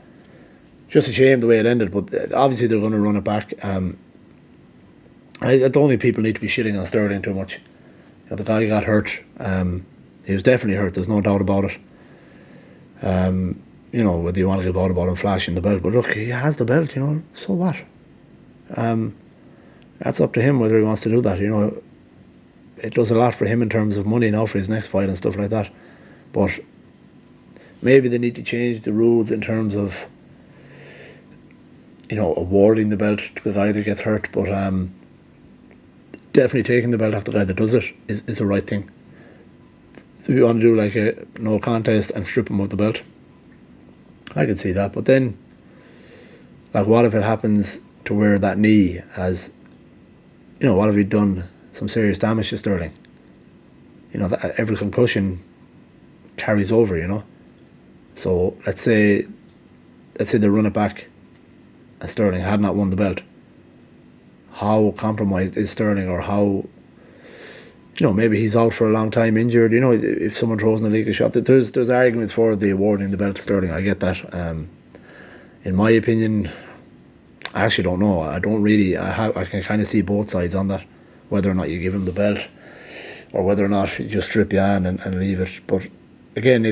just a shame the way it ended, but obviously they're going to run it back. I don't think people need to be shitting on Sterling too much. You know, the guy got hurt. He was definitely hurt. There's no doubt about it. You know, whether you want to give out about him flashing the belt, but look, he has the belt. You know, so what? That's up to him whether he wants to do that. You know, it does a lot for him in terms of money now for his next fight and stuff like that. But maybe they need to change the rules in terms of, you know, awarding the belt to the guy that gets hurt. But definitely taking the belt off the guy that does it is the right thing. So if you want to do like a no contest and strip him of the belt, I can see that. But then, like, what if it happens to where that knee has, you know, what if he'd done some serious damage to Sterling? You know, that every concussion carries over, you know. So let's say they run it back and Sterling had not won the belt. How compromised is Sterling, or how, you know, maybe he's out for a long time injured. You know, if someone throws an illegal shot, there's arguments for the awarding the belt to Sterling. I get that. In my opinion, I actually don't know. I don't really. I can kind of see both sides on that, whether or not you give him the belt, or whether or not you just strip Yan and leave it. But again,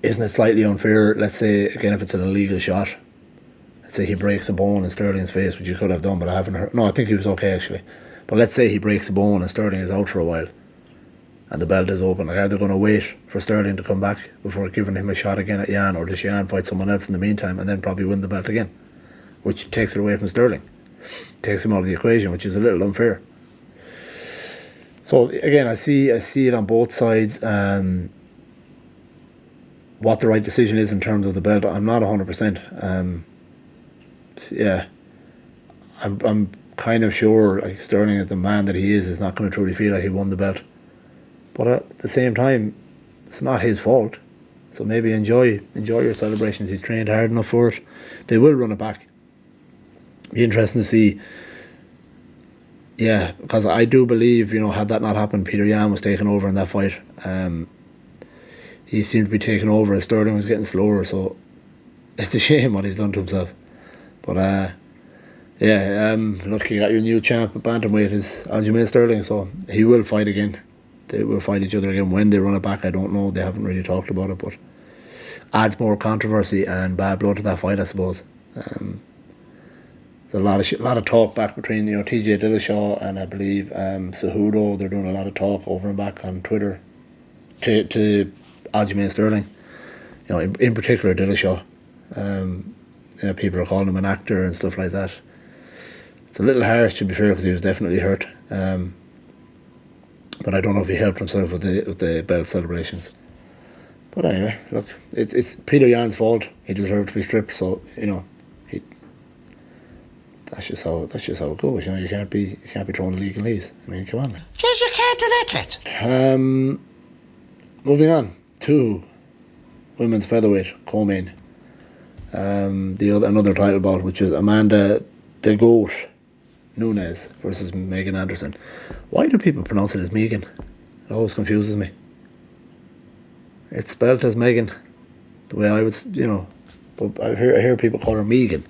isn't it slightly unfair? Let's say again, if it's an illegal shot, let's say he breaks a bone in Sterling's face, which you could have done, but I haven't heard. No, I think he was okay actually. But let's say he breaks a bone and Sterling is out for a while, and the belt is open. Like, are they going to wait for Sterling to come back before giving him a shot again at Yan, or does Yan fight someone else in the meantime and then probably win the belt again, which takes it away from Sterling, takes him out of the equation, which is a little unfair. So again, I see it on both sides. What the right decision is in terms of the belt, I'm not 100%. Yeah, I'm kind of sure, like, Sterling, as the man that he is not going to truly feel like he won the belt. But at the same time, it's not his fault. So maybe enjoy your celebrations. He's trained hard enough for it. They will run it back. Be interesting to see. Yeah, because I do believe, had that not happened, Peter Yan was taking over in that fight. He seemed to be taking over as Sterling was getting slower. So it's a shame what he's done to himself. But look, you got your new champ at bantamweight is Aljamain Sterling, so he will fight again. They will fight each other again. When they run it back, I don't know. They haven't really talked about it, but adds more controversy and bad blood to that fight, I suppose. There's a lot of talk back between TJ Dillashaw and I believe Cejudo. They're doing a lot of talk over and back on Twitter to Aljamain Sterling. In particular Dillashaw. People are calling him an actor and stuff like that. It's a little harsh, to be fair, because he was definitely hurt. But I don't know if he helped himself with the belt celebrations. But anyway, look, it's Peter Yan's fault. He deserved to be stripped, so that's just how it goes. You can't be throwing legalese. I mean, come on. Just you can't do that, lad. Moving on to women's featherweight co-main. Another title bout, which is Amanda the Goat Nunes versus Megan Anderson. Why do people pronounce it as Megan? It always confuses me. It's spelled as Megan, the way I would, but I hear people call her Megan.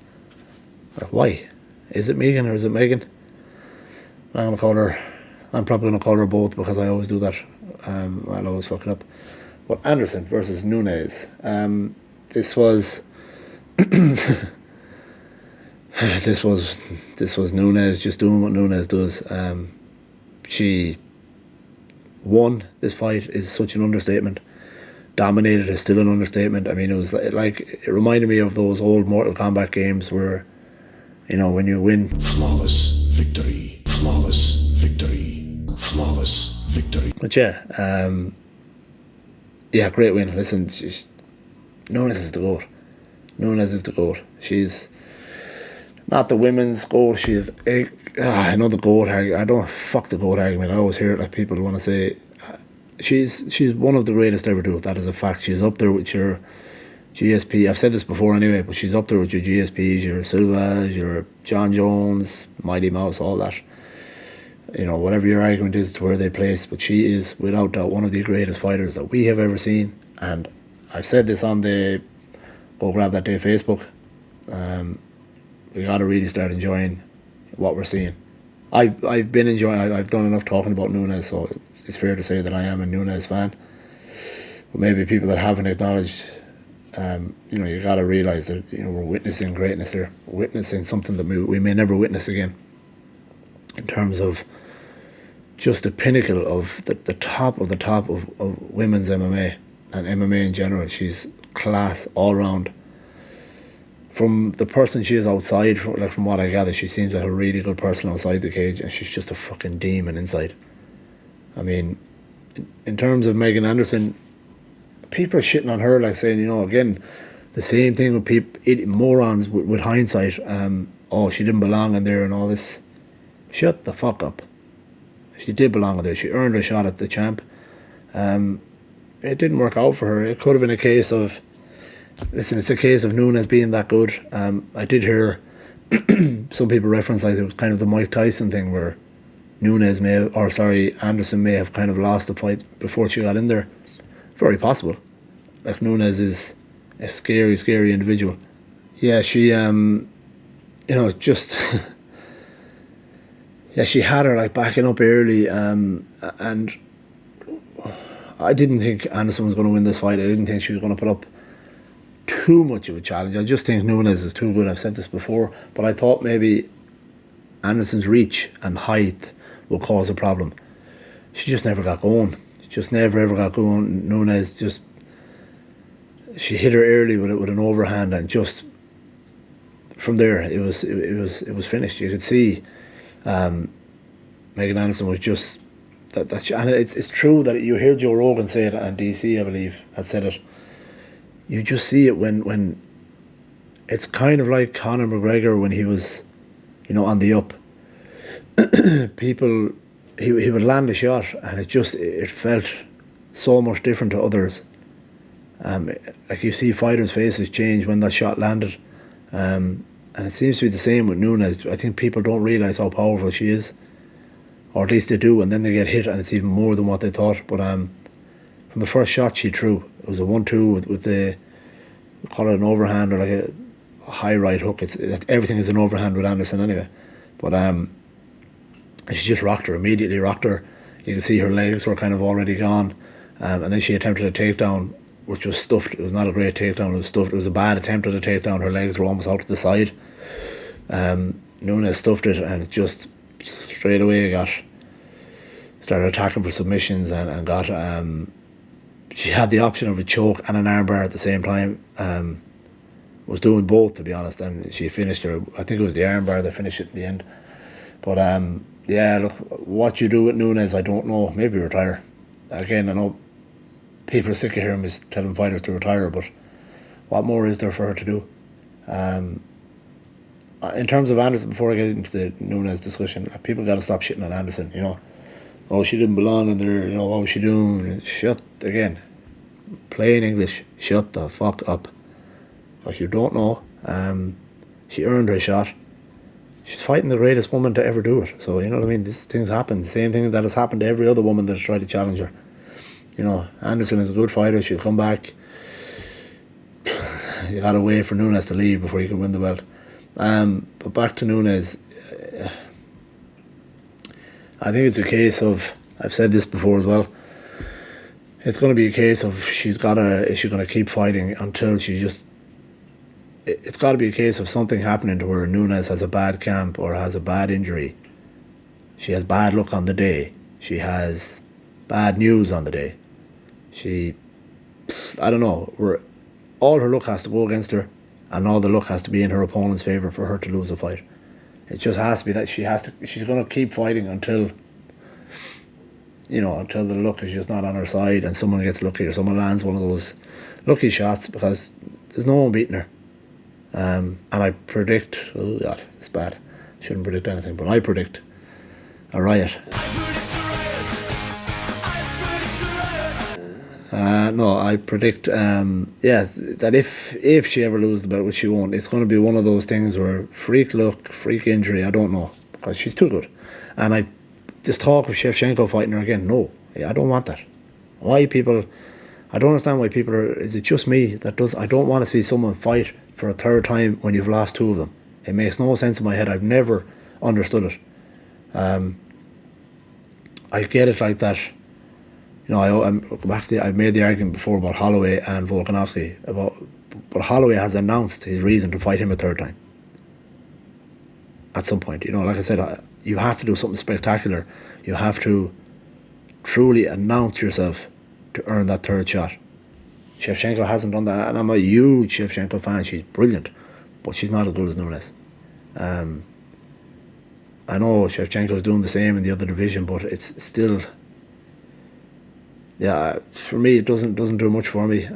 Like, why? Is it Megan or is it Megan? I'm probably going to call her both because I always do that. I'll always fuck it up. But Anderson versus Nunes. This was this was Nunes just doing what Nunes does. She won this fight is such an understatement. Dominated is still an understatement. I mean, it was like it reminded me of those old Mortal Kombat games where, when you win. Flawless victory. Flawless victory. Flawless victory. But great win. Listen, Nunes is the GOAT. Nunes is the GOAT. She's not the women's GOAT. She is I know the GOAT argument. I don't fuck the GOAT argument. I always hear it like people want to say she's one of the greatest ever do it. That is a fact. She's up there with your GSP. I've said this before anyway, but she's up there with your GSPs, your Silvas, your John Jones, Mighty Mouse, all that. Whatever your argument is to where they place, but she is without doubt one of the greatest fighters that we have ever seen. And I've said this on the Go Grab That Day Facebook. We got to really start enjoying what we're seeing. I've been enjoying. I've done enough talking about Nunes, so it's fair to say that I am a Nunes fan. But maybe people that haven't acknowledged, you got to realise that we're witnessing greatness here, we're witnessing something that we may never witness again. In terms of just the pinnacle of the top of the top of women's MMA and MMA in general. She's class all round. From the person she is outside, from what I gather, she seems like a really good person outside the cage, and she's just a fucking demon inside. I mean, in terms of Megan Anderson, people are shitting on her, like saying, again, the same thing with people, morons with hindsight. She didn't belong in there and all this. Shut the fuck up. She did belong in there. She earned a shot at the champ. It didn't work out for her. It could have been a case of, listen, it's a case of Nunes being that good. I did hear some people reference like it was kind of the Mike Tyson thing where Anderson may have kind of lost the fight before she got in there. Very possible. Like, Nunes is a scary, scary individual. Yeah, she, just... yeah, she had her like backing up early, and I didn't think Anderson was going to win this fight. I didn't think she was going to put up too much of a challenge. I just think Nunes is too good. I've said this before, but I thought maybe Anderson's reach and height will cause a problem. She just never got going. She just never ever got going. Nunes she hit her early with an overhand, and just from there it was finished. You could see. Megan Anderson was just and it's true that you hear Joe Rogan say it, and DC, I believe, had said it. You just see it when it's kind of like Conor McGregor when he was, on the up. people, he would land a shot, and it felt so much different to others. Like you see fighters' faces change when that shot landed, and it seems to be the same with Nunes. I think people don't realise how powerful she is, or at least they do, and then they get hit, and it's even more than what they thought. But from the first shot she threw, it was a 1-2 with the, call it an overhand or like a high right hook. Everything is an overhand with Anderson anyway. But she just immediately rocked her. You can see her legs were kind of already gone, and then she attempted a takedown, which was stuffed. It was not a great takedown, it was stuffed. It was a bad attempt at a takedown. Her legs were almost out to the side. Nunes stuffed it, and just straight away started attacking for submissions, and got she had the option of a choke and an armbar at the same time. Was doing both, to be honest, and she finished her. I think it was the armbar that finished it in the end. But yeah, look, what you do with Nunes, I don't know. Maybe retire. Again, I know people are sick of hearing me telling fighters to retire, but what more is there for her to do? In terms of Anderson, before I get into the Nunes discussion, people got to stop shitting on Anderson, you know. Oh, she didn't belong in there, you know, what was she doing? Again, plain English, shut the fuck up. Because you don't know. She earned her shot. She's fighting the greatest woman to ever do it. So, you know what I mean? These things happen. The same thing that has happened to every other woman that has tried to challenge her. You know, Anderson is a good fighter. She'll come back. You gotta wait for Nunes to leave before you can win the belt. But back to Nunes. I think it's a case of, I've said this before as well, it's going to be a case of is she going to keep fighting until it's got to be a case of something happening to where Nunes has a bad camp or has a bad injury. She has bad luck on the day. She has bad news on the day. I don't know, all her luck has to go against her, and all the luck has to be in her opponent's favour for her to lose a fight. It just has to be that she's going to keep fighting until the luck is just not on her side and someone gets lucky or someone lands one of those lucky shots, because there's no one beating her. And I predict, oh God, it's bad, shouldn't predict anything, but I predict a riot. I predict that if she ever loses the belt, which she won't, it's going to be one of those things where freak luck, freak injury, I don't know, because she's too good. And this talk of Shevchenko fighting her again, no, I don't want that. I don't understand why people are, is it just me that does, I don't want to see someone fight for a third time when you've lost two of them. It makes no sense in my head. I've never understood it. I get it like that. You know, I've made the argument before about Holloway and Volkanovski, but Holloway has announced his reason to fight him a third time. At some point, you know, like I said, you have to do something spectacular. You have to truly announce yourself to earn that third shot. Shevchenko hasn't done that, and I'm a huge Shevchenko fan. She's brilliant, but she's not as good as Nunes. I know Shevchenko is doing the same in the other division, but it's still, for me it doesn't do much for me.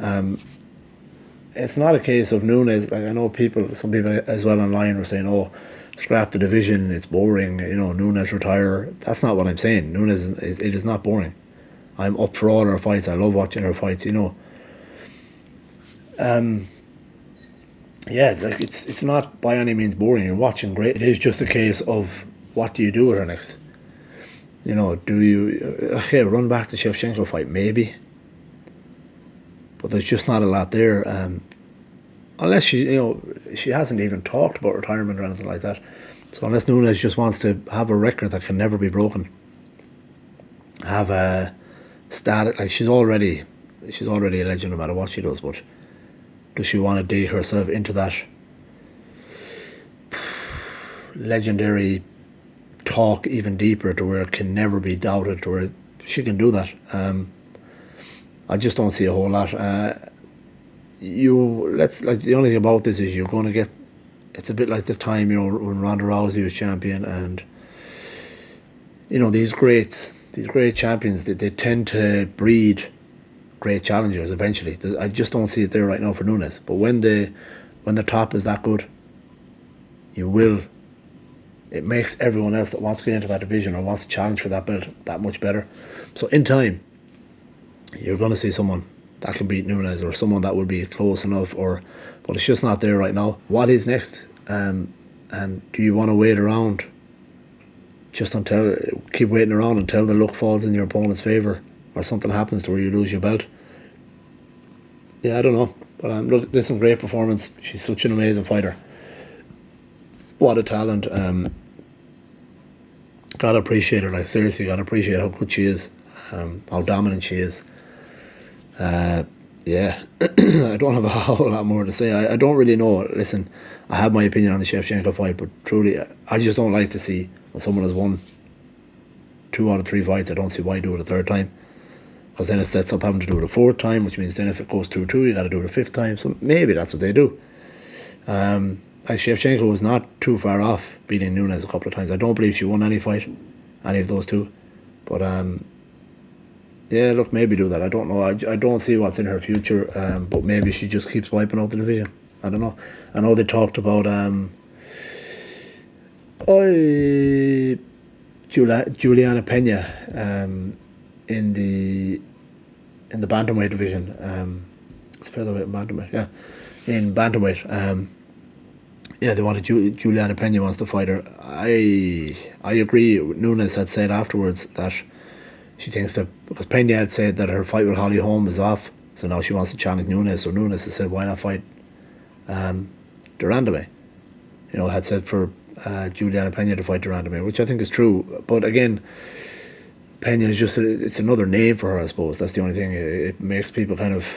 It's not a case of Nunes. Like I know some people as well online were saying, "Oh, scrap the division. It's boring. You know, Nunes retire." That's not what I'm saying. Nunes it is not boring. I'm up for all her fights. I love watching her fights. You know. Like it's not by any means boring. You're watching great. It is just a case of what do you do with her next. You know, do you run back the Shevchenko fight? Maybe, but there's just not a lot there. Unless she hasn't even talked about retirement or anything like that. So unless Nunes just wants to have a record that can never be broken, have a status, like she's already a legend no matter what she does, but does she want to dig herself into that legendary talk even deeper to where it can never be doubted, to where she can do that? I just don't see a whole lot. The only thing about this is you're going to get, it's a bit like the time, you know, when Ronda Rousey was champion, and you know, these great champions, they tend to breed great challengers eventually. I just don't see it there right now for Nunes. But when the top is that good, you will it makes everyone else that wants to get into that division or wants to challenge for that belt that much better. So in time, you're going to see someone that can beat Nunes or someone that would be close enough, but it's just not there right now. What is next? And do you want to wait around keep waiting around until the luck falls in your opponent's favour or something happens to where you lose your belt? Yeah, I don't know. But look, this is a great performance. She's such an amazing fighter. What a talent. Gotta appreciate her. Like, seriously, gotta appreciate how good she is. How dominant she is. Yeah, I don't have a whole lot more to say. I don't really know. Listen, I have my opinion on the Shevchenko fight, but truly, I just don't like to see when someone has won 2 out of 3 fights. I don't see why do it a third time, because then it sets up having to do it a 4th time, which means then if it goes 2-2, you got to do it a 5th time. So maybe that's what they do. Shevchenko was not too far off beating Nunes a couple of times. I don't believe she won any fight, any of those two, but yeah, look, maybe do that. I don't know. I don't see what's in her future, but maybe she just keeps wiping out the division. I don't know. I know they talked about Juliana Pena in the bantamweight division. It's featherweight and bantamweight. Yeah, in bantamweight. Yeah, they wanted Juliana Pena wants to fight her. I agree. Nunes had said afterwards that she thinks that, because Pena had said that her fight with Holly Holm is off, so now she wants to challenge Nunes. So Nunes has said, why not fight Durandame? You know, had said for Juliana Pena to fight Durandame, which I think is true. But again, Pena is just it's another name for her, I suppose. That's the only thing. It makes people kind of,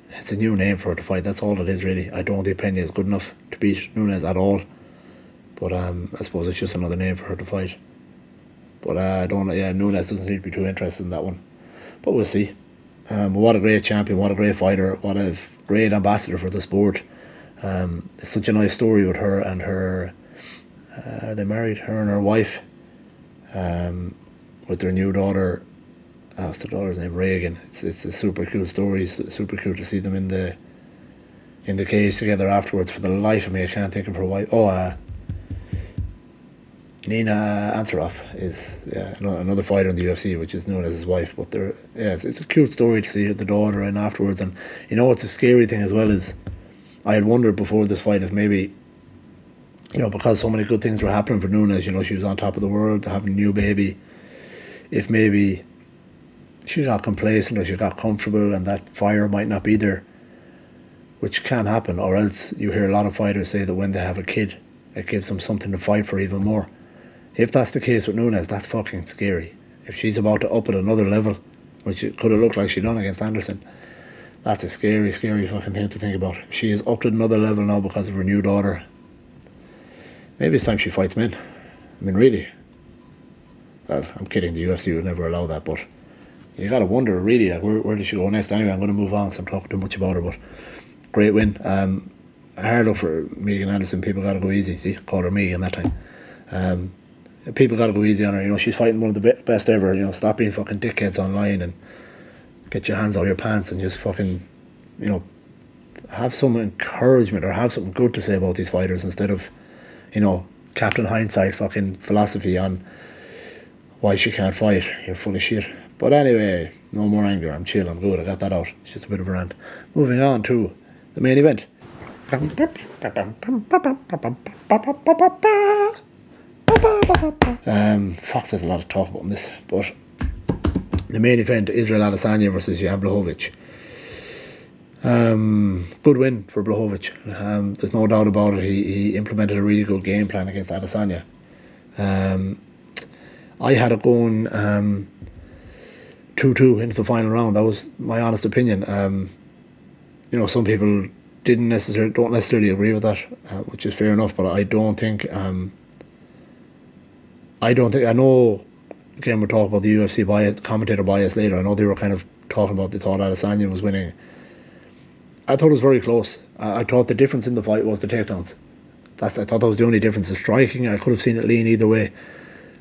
it's a new name for her to fight. That's all it is, really. I don't think Pena is good enough to beat Nunes at all. But I suppose it's just another name for her to fight. But Nunes doesn't seem to be too interested in that one. But we'll see. But what a great champion, what a great fighter, what a great ambassador for the sport. It's such a nice story with her and her, are they married? Her and her wife, with their new daughter. What's the daughter's name? Reagan. It's a super cool story. It's super cool to see them in the cage together afterwards. For the life of me, I can't think of her wife. Nina Azkarov is another fighter in the UFC, which is known as his wife. But it's a cute story to see the daughter in afterwards. And you know, it's a scary thing as well. Is I had wondered before this fight if maybe, you know, because so many good things were happening for Nunes, you know, she was on top of the world, having a new baby, if maybe she got complacent or she got comfortable and that fire might not be there, which can happen. Or else you hear a lot of fighters say that when they have a kid, it gives them something to fight for even more. If that's the case with Nunes, that's fucking scary. If she's about to up at another level, which it could have looked like she done against Anderson, that's a scary, scary fucking thing to think about. If she is up at another level now because of her new daughter, maybe it's time she fights men. I mean, really. Well, I'm kidding, the UFC would never allow that, but you gotta wonder, really, like, where does she go next? Anyway, I'm going to move on because I'm talking too much about her, but great win. Hard luck for Megan Anderson. People gotta go easy. See, called her Megan that time. People gotta go easy on her. You know, she's fighting one of the best ever. You know, stop being fucking dickheads online and get your hands out of your pants and just fucking, you know, have some encouragement or have something good to say about these fighters instead of, you know, Captain Hindsight fucking philosophy on why she can't fight. You're full of shit. But anyway, no more anger. I'm chill. I'm good. I got that out. It's just a bit of a rant. Moving on to the main event. There's a lot to talk about in this, but the main event, Israel Alasania versus Yablohovich. Good win for Yablohovich. There's no doubt about it. He implemented a really good game plan against Alasania. I had it going 2-2 into the final round. That was my honest opinion. You know, some people don't necessarily agree with that, which is fair enough. But I don't think. I know. Again, we'll talk about the UFC bias, commentator bias later. I know they were kind of talking about they thought Alasania was winning. I thought it was very close. I thought the difference in the fight was the takedowns. I thought that was the only difference. The striking, I could have seen it lean either way.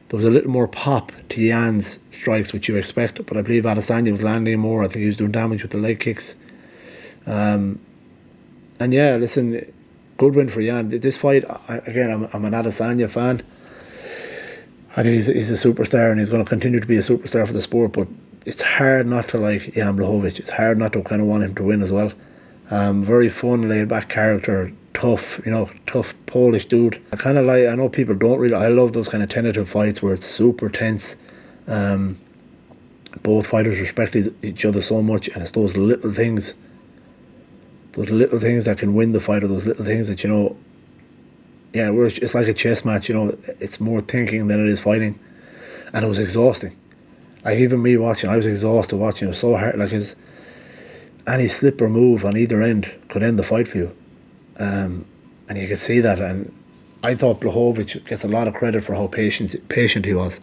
There was a little more pop to Jan's strikes, which you expect, but I believe Alasania was landing more. I think he was doing damage with the leg kicks. And yeah, listen, good win for Jan. This fight, I'm an Alasania fan. I think he's a superstar, and he's going to continue to be a superstar for the sport, but it's hard not to like Yablohovich. It's hard not to kind of want him to win as well. Very fun, laid back character, tough Polish dude. I know people don't really, I love those kind of tentative fights where it's super tense. Both fighters respect each other so much, and it's those little things that can win the fight, or those little things that, it's like a chess match, it's more thinking than it is fighting. And it was exhausting. Like, even me watching, I was exhausted watching. It was so hard. Like, any slip or move on either end could end the fight for you. And you could see that. And I thought Blachowicz gets a lot of credit for how patient he was.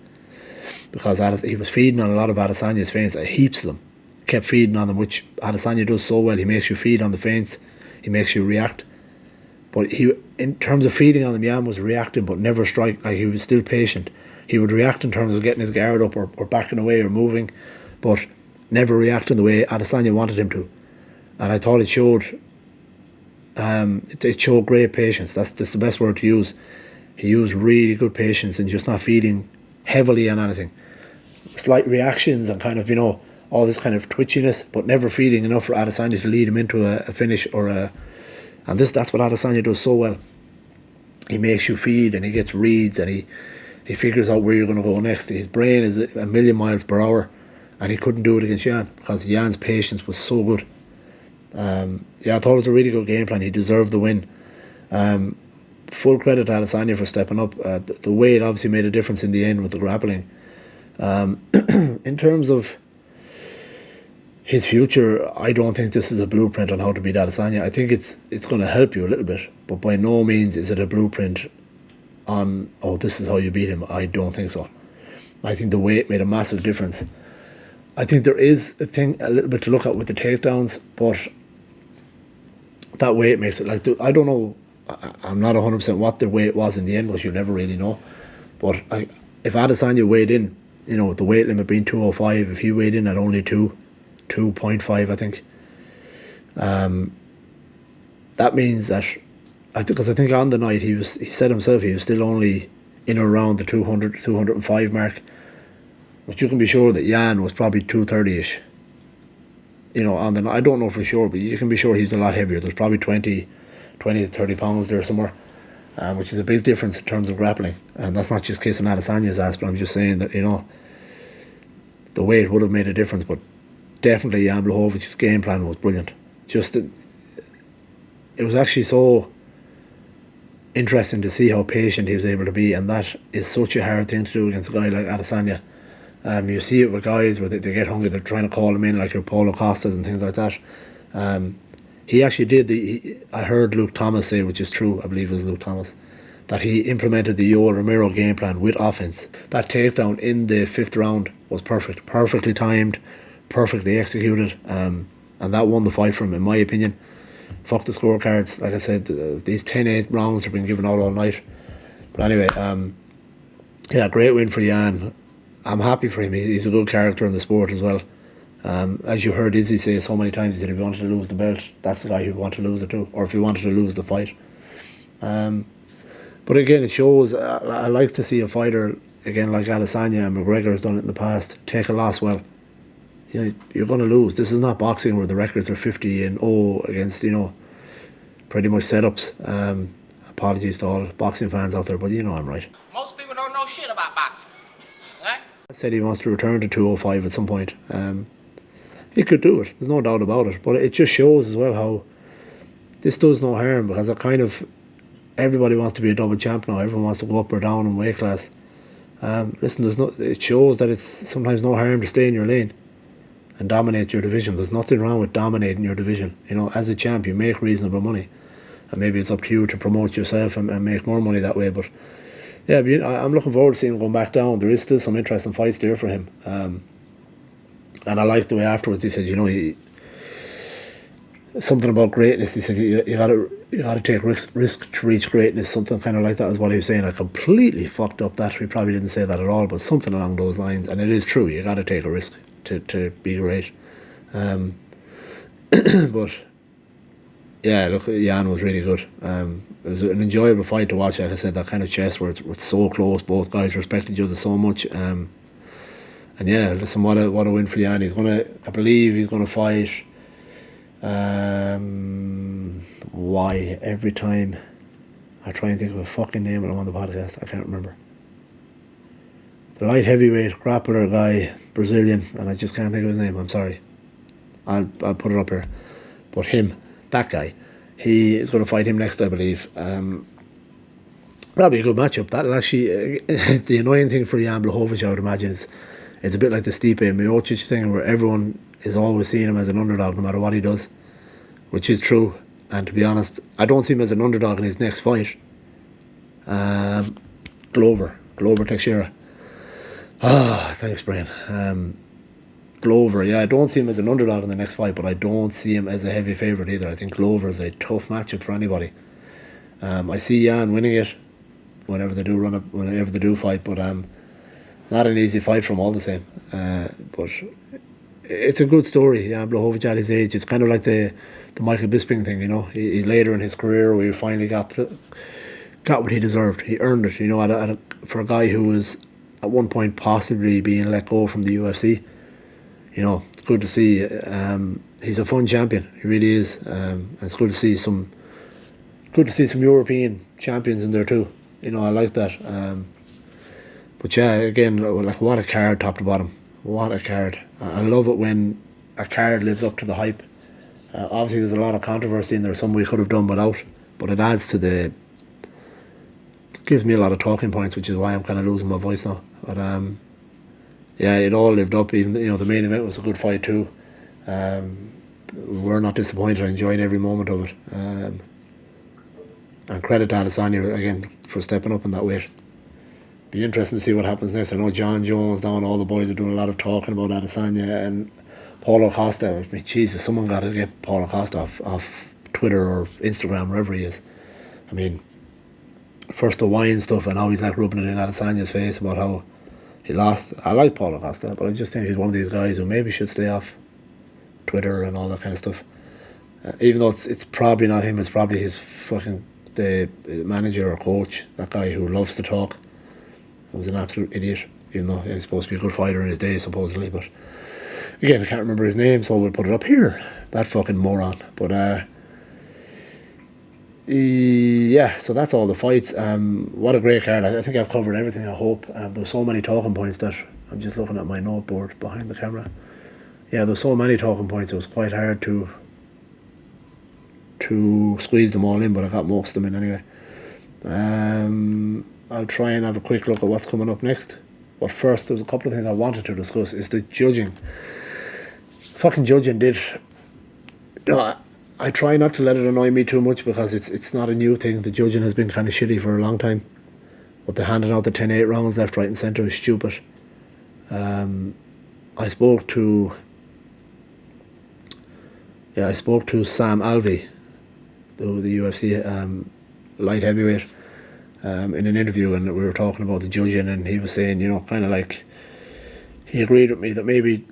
Because he was feeding on a lot of Adesanya's feints, heaps of them. Kept feeding on them, which Alasania does so well. He makes you feed on the feints. He makes you react. But in terms of feeding on them, Jan was reacting but never strike. Like, he was still patient. He would react in terms of getting his guard up or backing away or moving, but never reacting the way Alasania wanted him to. And I thought it showed great patience. That's the best word to use. He used really good patience and just not feeding heavily on anything. Slight reactions and kind of, all this kind of twitchiness, but never feeding enough for Alasania to lead him into a finish and that's what Alasania does so well. He makes you feed, and he gets reads, and he figures out where you're going to go next. His brain is a million miles per hour, and he couldn't do it against Jan because Jan's patience was so good. I thought it was a really good game plan. He deserved the win. Full credit to Alasania for stepping up. The weight obviously made a difference in the end with the grappling. In terms of his future, I don't think this is a blueprint on how to beat Alasania. I think it's going to help you a little bit, but by no means is it a blueprint on, this is how you beat him. I don't think so. I think the weight made a massive difference. I think there is a little bit to look at with the takedowns, but that weight makes it, like, I don't know, I'm not 100% what the weight was in the end, because you never really know. But if Adesanya weighed in, the weight limit being 205, if he weighed in at only 2.5, I think, that means that, because I think on the night he said himself he was still only in or around the 200, 205 mark, but you can be sure that Jan was probably 230-ish. On the night, I don't know for sure, but you can be sure he's a lot heavier. There's probably 20 to 30 pounds there somewhere, which is a big difference in terms of grappling. And that's not just kissing Adesanya's ass, but I'm just saying that, the weight would have made a difference, but definitely Jan Blachowicz' game plan was brilliant. It was actually so interesting to see how patient he was able to be, and that is such a hard thing to do against a guy like Adesanya. You see it with guys where they get hungry, they're trying to call him in, like your Paulo Costas and things like that. He actually did I heard Luke Thomas say, which is true, I believe it was Luke Thomas, that he implemented the Yoel Romero game plan with offense. That takedown in the 5th round was perfectly timed, perfectly executed, and that won the fight for him, in my opinion. Fuck the scorecards. Like I said, these 10-8 rounds have been given out all night. But anyway, great win for Jan. I'm happy for him. He's a good character in the sport as well. As you heard Izzy say so many times, he said if he wanted to lose the belt, that's the guy who wanted to lose it too, or if he wanted to lose the fight. But again, it shows, I like to see a fighter, again, like Alasanya and McGregor has done it in the past, take a loss well. You're going to lose. This is not boxing where the records are 50-0 against, pretty much setups. Apologies to all boxing fans out there, but I'm right. Most people don't know shit about boxing. Right? I said he wants to return to 205 at some point. He could do it, there's no doubt about it. But it just shows as well how this does no harm, because everybody wants to be a double champ now. Everyone wants to go up or down in weight class. Listen, it shows that it's sometimes no harm to stay in your lane and dominate your division. There's nothing wrong with dominating your division. As a champ, you make reasonable money, and maybe it's up to you to promote yourself and make more money that way. But yeah, I'm looking forward to seeing him going back down. There is still some interesting fights there for him, and I liked the way afterwards he said, something about greatness. He said you gotta take risk to reach greatness. Something kind of like that is what he was saying. I completely fucked up that. He probably didn't say that at all, but something along those lines. And it is true. You gotta take a risk to be great. But yeah, look, Jan was really good. It was an enjoyable fight to watch. Like I said, that kind of chess where it's so close, both guys respect each other so much. And yeah, listen, what a win for Jan. I believe he's gonna fight. Why every time I try and think of a fucking name when I'm on the podcast, I can't remember. The light heavyweight grappler guy, Brazilian, and I just can't think of his name. I'm sorry. I'll put it up here. But him, that guy, he is going to fight him next, I believe. That'll be a good matchup. That'll actually, the annoying thing for Yablohovich, I would imagine, is it's a bit like the Stipe Miocic thing, where everyone is always seeing him as an underdog no matter what he does, which is true. And to be honest, I don't see him as an underdog in his next fight. Glover Teixeira. Thanks, Brian. Glover, yeah, I don't see him as an underdog in the next fight, but I don't see him as a heavy favourite either. I think Glover is a tough matchup for anybody. I see Jan winning it whenever they do fight, but not an easy fight for him all the same. But it's a good story. Yablohovich at his age, it's kind of like the Michael Bisping thing, you know. He's later in his career where he finally got what he deserved. He earned it, you know, for a guy who was at one point possibly being let go from the UFC. You know, it's good to see. He's a fun champion. He really is. And it's good to see some European champions in there too. You know, I like that. But yeah, again, like, what a card, top to bottom. What a card. I love it when a card lives up to the hype. Obviously, there's a lot of controversy in there. Some we could have done without, but it adds to it gives me a lot of talking points, which is why I'm kind of losing my voice now. But yeah, it all lived up. Even, you know, the main event was a good fight too. We're not disappointed. I enjoyed every moment of it. And credit to Alasania again for stepping up in that weight. Be interesting to see what happens next. I know John Jones now and all the boys are doing a lot of talking about Alasania and Paulo Costa. I mean, Jesus, someone got to get Paulo Costa off Twitter or Instagram, wherever he is. I mean, first the wine stuff, and now he's like rubbing it in Alasania's face about how he lost. I like Paulo Costa, but I just think he's one of these guys who maybe should stay off Twitter and all that kind of stuff. Even though it's probably not him, it's probably his fucking the manager or coach, that guy who loves to talk. He was an absolute idiot, even though he was supposed to be a good fighter in his day, supposedly. But again, I can't remember his name, so we'll put it up here. That fucking moron. But yeah, so that's all the fights. What a great card. I think I've covered everything, I hope. There were so many talking points that I'm just looking at my noteboard behind the camera. Yeah, there's so many talking points, it was quite hard to squeeze them all in, but I got most of them in anyway. I'll try and have a quick look at what's coming up next. But first, there's a couple of things I wanted to discuss. Is the judging. Fucking judging did... You know, I try not to let it annoy me too much because it's not a new thing. The judging has been kind of shitty for a long time. But the handing out the 10-8 rounds left, right and centre is stupid. I spoke to Sam Alvey, the UFC light heavyweight, in an interview, and we were talking about the judging, and he was saying, you know, kind of like, he agreed with me that maybe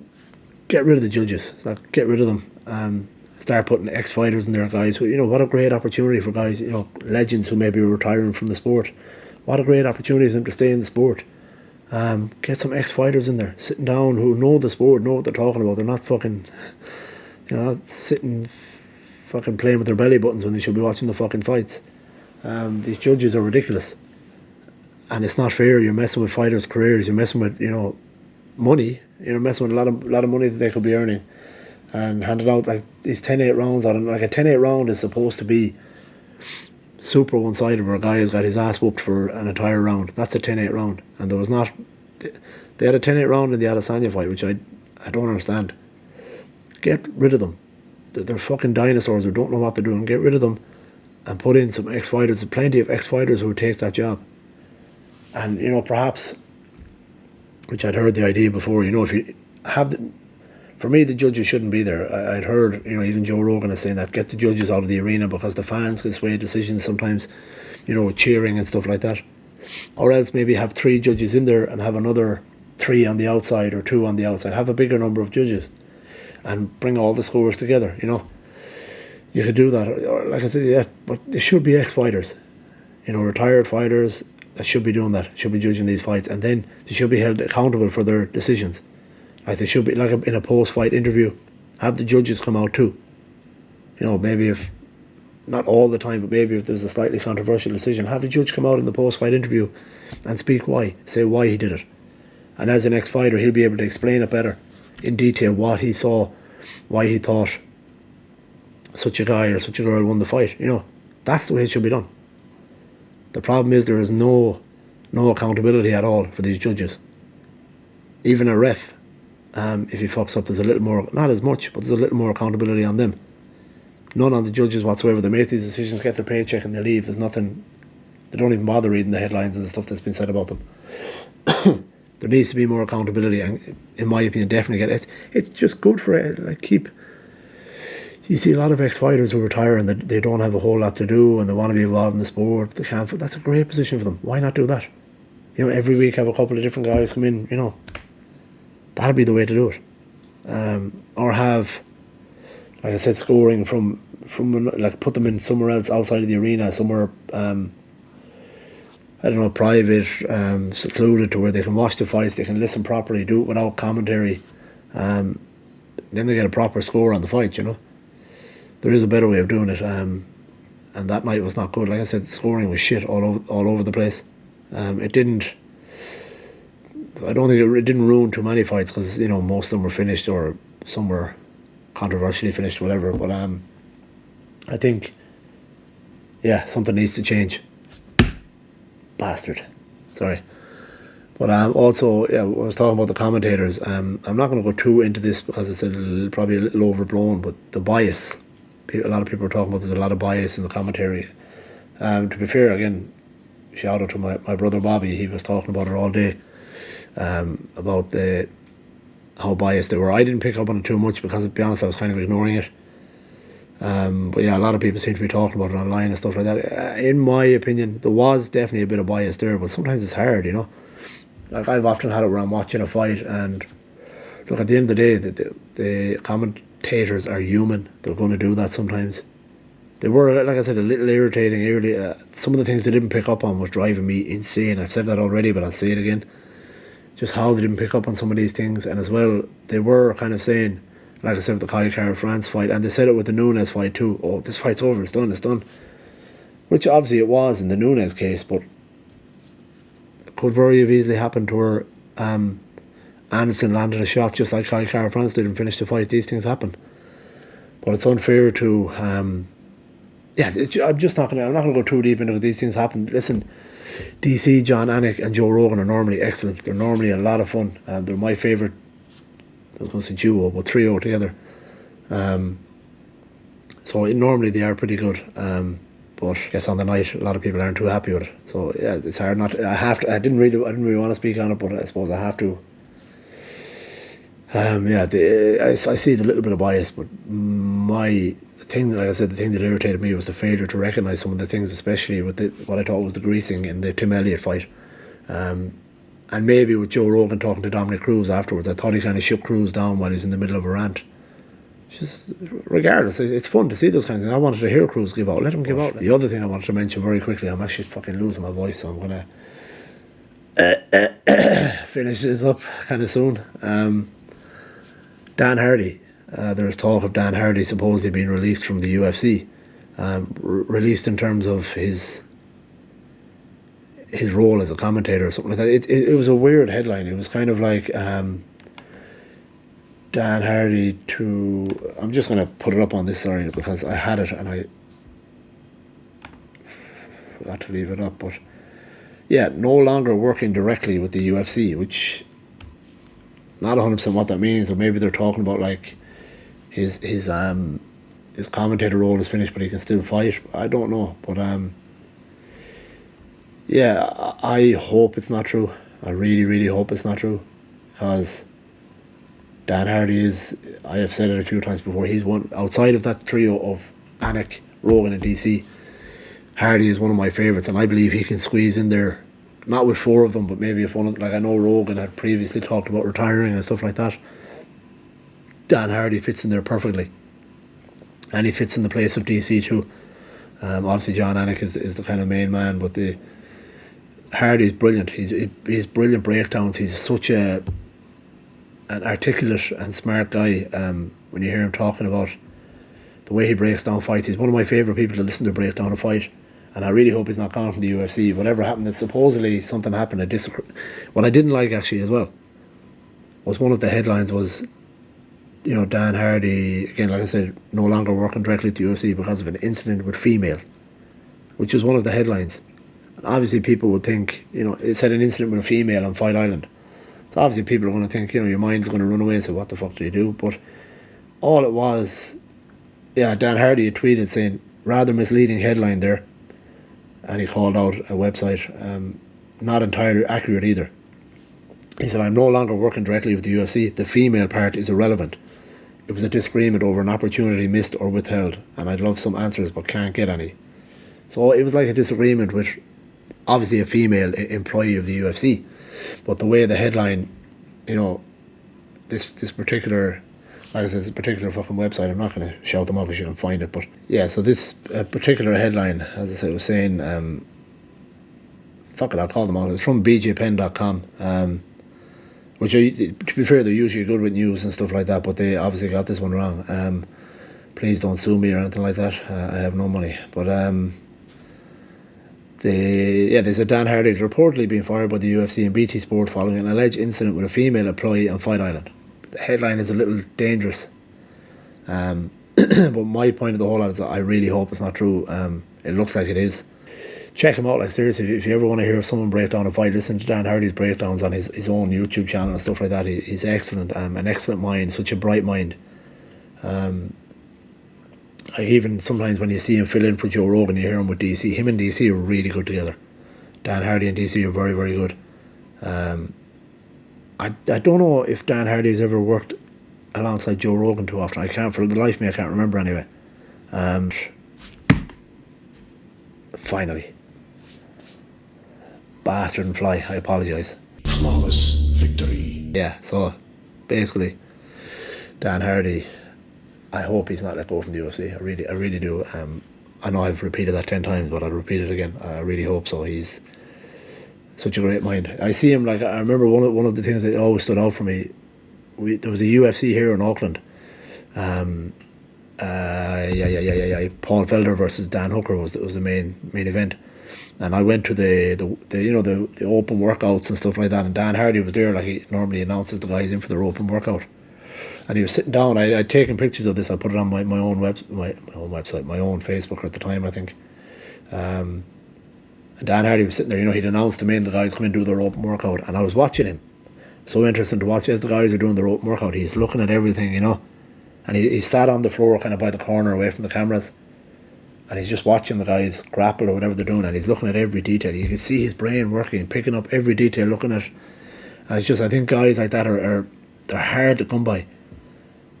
get rid of the judges, like, get rid of them, start putting ex-fighters in there, guys who, you know, what a great opportunity for guys, you know, legends who maybe are retiring from the sport. What a great opportunity for them to stay in the sport. Get some ex-fighters in there, sitting down, who know the sport, know what they're talking about. They're not fucking, you know, not sitting fucking playing with their belly buttons when they should be watching the fucking fights. These judges are ridiculous, and it's not fair. You're messing with fighters' careers. You're messing with, you know, money. You're messing with a lot of money that they could be earning, and handing out like these 10-8 rounds on them. Like a 10-8 round is supposed to be super one-sided, where a guy has got his ass whooped for an entire round. That's a 10-8 round, and there was not. They had a 10-8 round in the Alasania fight, which I don't understand. Get rid of them. They're fucking dinosaurs who don't know what they're doing. Get rid of them and put in some ex-fighters. There's plenty of ex-fighters who would take that job. And, you know, perhaps, which I'd heard the idea before, you know, if you have for me, the judges shouldn't be there. I'd heard, you know, even Joe Rogan is saying that, get the judges out of the arena because the fans can sway decisions sometimes, you know, with cheering and stuff like that. Or else maybe have 3 judges in there and have another 3 on the outside or 2 on the outside. Have a bigger number of judges and bring all the scores together, you know. You could do that, or like I said, yeah, but there should be ex-fighters, retired fighters that should be doing that, should be judging these fights, and then they should be held accountable for their decisions. Like they should be, like in a post-fight interview, have the judges come out too. Maybe if, not all the time, but maybe if there's a slightly controversial decision, have a judge come out in the post-fight interview and speak why, say why he did it. And as an ex-fighter, he'll be able to explain it better, in detail, what he saw, why he thought such a guy or such a girl won the fight. That's the way it should be done. The problem is there is no accountability at all for these judges. Even a ref, if he fucks up, there's a little more, not as much, but there's a little more accountability on them. None on the judges whatsoever. They make these decisions, get their paycheck, and they leave. There's nothing. They don't even bother reading the headlines and the stuff that's been said about them. There needs to be more accountability, and in my opinion, definitely it's just good for it. You see a lot of ex-fighters who retire and they don't have a whole lot to do and they want to be involved in the sport. They can't. That's a great position for them. Why not do that? Every week have a couple of different guys come in. That'd be the way to do it. Or have, like I said, scoring from like put them in somewhere else outside of the arena, somewhere private, secluded, to where they can watch the fights, they can listen properly, do it without commentary. Then they get a proper score on the fight. There is a better way of doing it, and that night was not good. Like I said, the scoring was shit all over the place. It didn't. I don't think it didn't ruin too many fights, because most of them were finished, or some were controversially finished, whatever. But I think, yeah, something needs to change. Bastard, sorry. But also, yeah, I was talking about the commentators. I'm not going to go too into this because it's probably a little overblown. But the bias. A lot of people are talking about there's a lot of bias in the commentary. To be fair, again, shout out to my brother Bobby. He was talking about it all day, about how biased they were. I didn't pick up on it too much because, to be honest, I was kind of ignoring it. But yeah, a lot of people seem to be talking about it online and stuff like that. In my opinion, there was definitely a bit of bias there, but sometimes it's hard, Like I've often had it where I'm watching a fight, and look, at the end of the day, the commentators are human. They're going to do that sometimes. They were, like I said, a little irritating earlier. Some of the things they didn't pick up on was driving me insane. I've said that already, but I'll say it again. Just how they didn't pick up on some of these things. And as well, they were kind of saying, like I said with the Kai France fight, and they said it with the Nunes fight too, oh, this fight's over, it's done. Which obviously it was in the Nunes case, but it could very easily happen to where Anderson landed a shot just like Kai France did and finished the fight. These things happen. But it's unfair to... I'm not going to go too deep into it. These things happen. Listen, DC, John Anik and Joe Rogan are normally excellent. They're normally a lot of fun. They're my favourite, I was going to say duo, but trio together. So normally they are pretty good. But I guess on the night a lot of people aren't too happy with it. So yeah, it's hard not to, I didn't really want to speak on it, but I suppose I have to. I see the little bit of bias, but the thing that irritated me was the failure to recognise some of the things, especially with what I thought was the greasing in the Tim Elliott fight. And maybe with Joe Rogan talking to Dominic Cruz afterwards, I thought he kind of shook Cruz down while he's in the middle of a rant. Just, regardless, it's fun to see those kinds of things. I wanted to hear Cruz give out. Let him give out. The other thing I wanted to mention very quickly, I'm actually fucking losing my voice, so I'm going to finish this up kind of soon. Dan Hardy. There's talk of Dan Hardy supposedly being released from the UFC. Released in terms of his role as a commentator or something like that. It was a weird headline. It was kind of like Dan Hardy to... I'm just going to put it up on this, sorry, because I had it and I forgot to leave it up. But yeah, no longer working directly with the UFC, which not 100% what that means. Or maybe they're talking about like his commentator role is finished, but he can still fight. I don't know, but yeah, I hope it's not true. I really, really hope it's not true, because Dan Hardy is, I have said it a few times before, he's one, outside of that trio of Anik, Rogan and DC, Hardy is one of my favourites, and I believe he can squeeze in there, not with four of them, but maybe if one of them, like I know Rogan had previously talked about retiring and stuff like that, Dan Hardy fits in there perfectly. and he fits in the place of DC too. Obviously John Anik is the kind of main man, but Hardy's brilliant. He's brilliant breakdowns. He's such an articulate and smart guy. When you hear him talking about the way he breaks down fights, he's one of my favourite people to listen to break down a fight. And I really hope he's not gone from the UFC. Whatever happened, that supposedly something happened. What I didn't like actually as well was one of the headlines was, Dan Hardy, again, like I said, no longer working directly at the UFC because of an incident with female, which was one of the headlines. And obviously people would think, it said an incident with a female on Fight Island. So obviously people are going to think, your mind's going to run away and say, what the fuck did he do? But all it was, Dan Hardy had tweeted saying, rather misleading headline there. And he called out a website, not entirely accurate either. He said, I'm no longer working directly with the UFC. The female part is irrelevant. It was a disagreement over an opportunity missed or withheld, and I'd love some answers but can't get any. So it was like a disagreement with obviously a female employee of the UFC. But the way the headline, this particular, like I said, this particular fucking website, I'm not going to shout them off if you can find it, but yeah, so this particular headline, as I said, was saying, fuck it, I'll call them out. It was from bjpen.com, which, to be fair, they're usually good with news and stuff like that, but they obviously got this one wrong. Please don't sue me or anything like that. I have no money. But they said Dan Hardy is reportedly being fired by the UFC and BT Sport following an alleged incident with a female employee on Fight Island. The headline is a little dangerous. But my point of the whole lot is that I really hope it's not true. It looks like it is. Check him out, like seriously, if you ever want to hear someone break down a fight, listen to Dan Hardy's breakdowns on his own YouTube channel and stuff like that. He's excellent, an excellent mind, such a bright mind. Like even sometimes when you see him fill in for Joe Rogan, you hear him with DC. Him and DC are really good together. Dan Hardy and DC are very, very good. I don't know if Dan Hardy has ever worked alongside Joe Rogan too often. For the life of me, I can't remember anyway. Finally. Bastard and fly, I apologise. Flawless victory. Yeah, so basically, Dan Hardy, I hope he's not let go from the UFC. I really do. I know I've repeated that 10 times, but I'll repeat it again. I really hope so. He's such a great mind. I see him, like, I remember one of the things that always stood out for me. There was a UFC here in Auckland. Paul Felder versus Dan Hooker was the main event, and I went to the open workouts and stuff like that. And Dan Hardy was there, like he normally announces the guys in for their open workout. And he was sitting down. I'd taken pictures of this. I put it on my own website, my own Facebook at the time, I think. And Dan Hardy was sitting there. He'd announced to me and the guys come in and do their open workout, and I was watching him. So interesting to watch as the guys are doing their open workout. He's looking at everything, and he sat on the floor, kind of by the corner, away from the cameras, and he's just watching the guys grapple or whatever they're doing, and he's looking at every detail. You can see his brain working, picking up every detail, looking at. And it's just, I think guys like that they're hard to come by.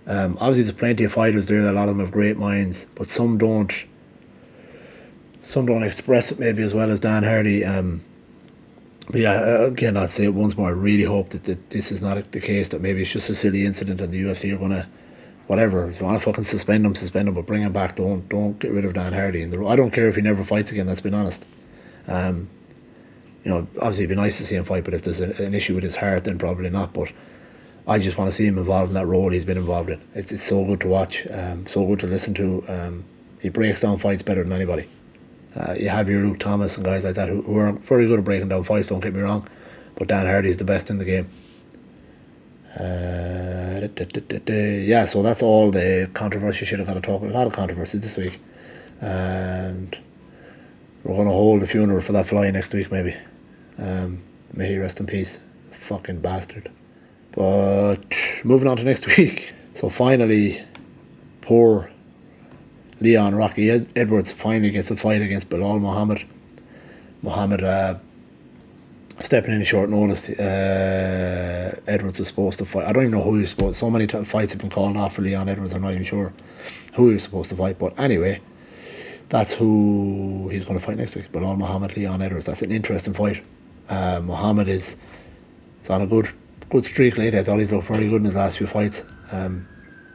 Obviously there's plenty of fighters there, a lot of them have great minds, but some don't express it maybe as well as Dan Hardy. But yeah, again, I'd say it once more, I really hope that this is not the case, that maybe it's just a silly incident and the UFC are going to, whatever, if you want to fucking suspend him, but bring him back. Don't get rid of Dan Hardy. And I don't care if he never fights again, let's be honest. Obviously it'd be nice to see him fight, but if there's an issue with his heart, then probably not. But I just want to see him involved in that role he's been involved in. It's so good to watch, so good to listen to. He breaks down fights better than anybody. You have your Luke Thomas and guys like that who are very good at breaking down fights, don't get me wrong, but Dan Hardy is the best in the game. Yeah, so that's all the controversy shit I've got to talk about. A lot of controversy this week, and we're going to hold a funeral for that fly next week maybe. May he rest in peace, fucking bastard. But moving on to next week, so finally poor Leon Rocky Edwards finally gets a fight against Bilal Muhammad. Stepping in short notice. Edwards was supposed to fight. I don't even know who he was supposed to. So many fights have been called off for Leon Edwards, I'm not even sure who he was supposed to fight. But anyway, that's who he's going to fight next week. Bilal Muhammad, Leon Edwards. That's an interesting fight. Muhammad is on a good streak lately. I thought he's looked very good in his last few fights.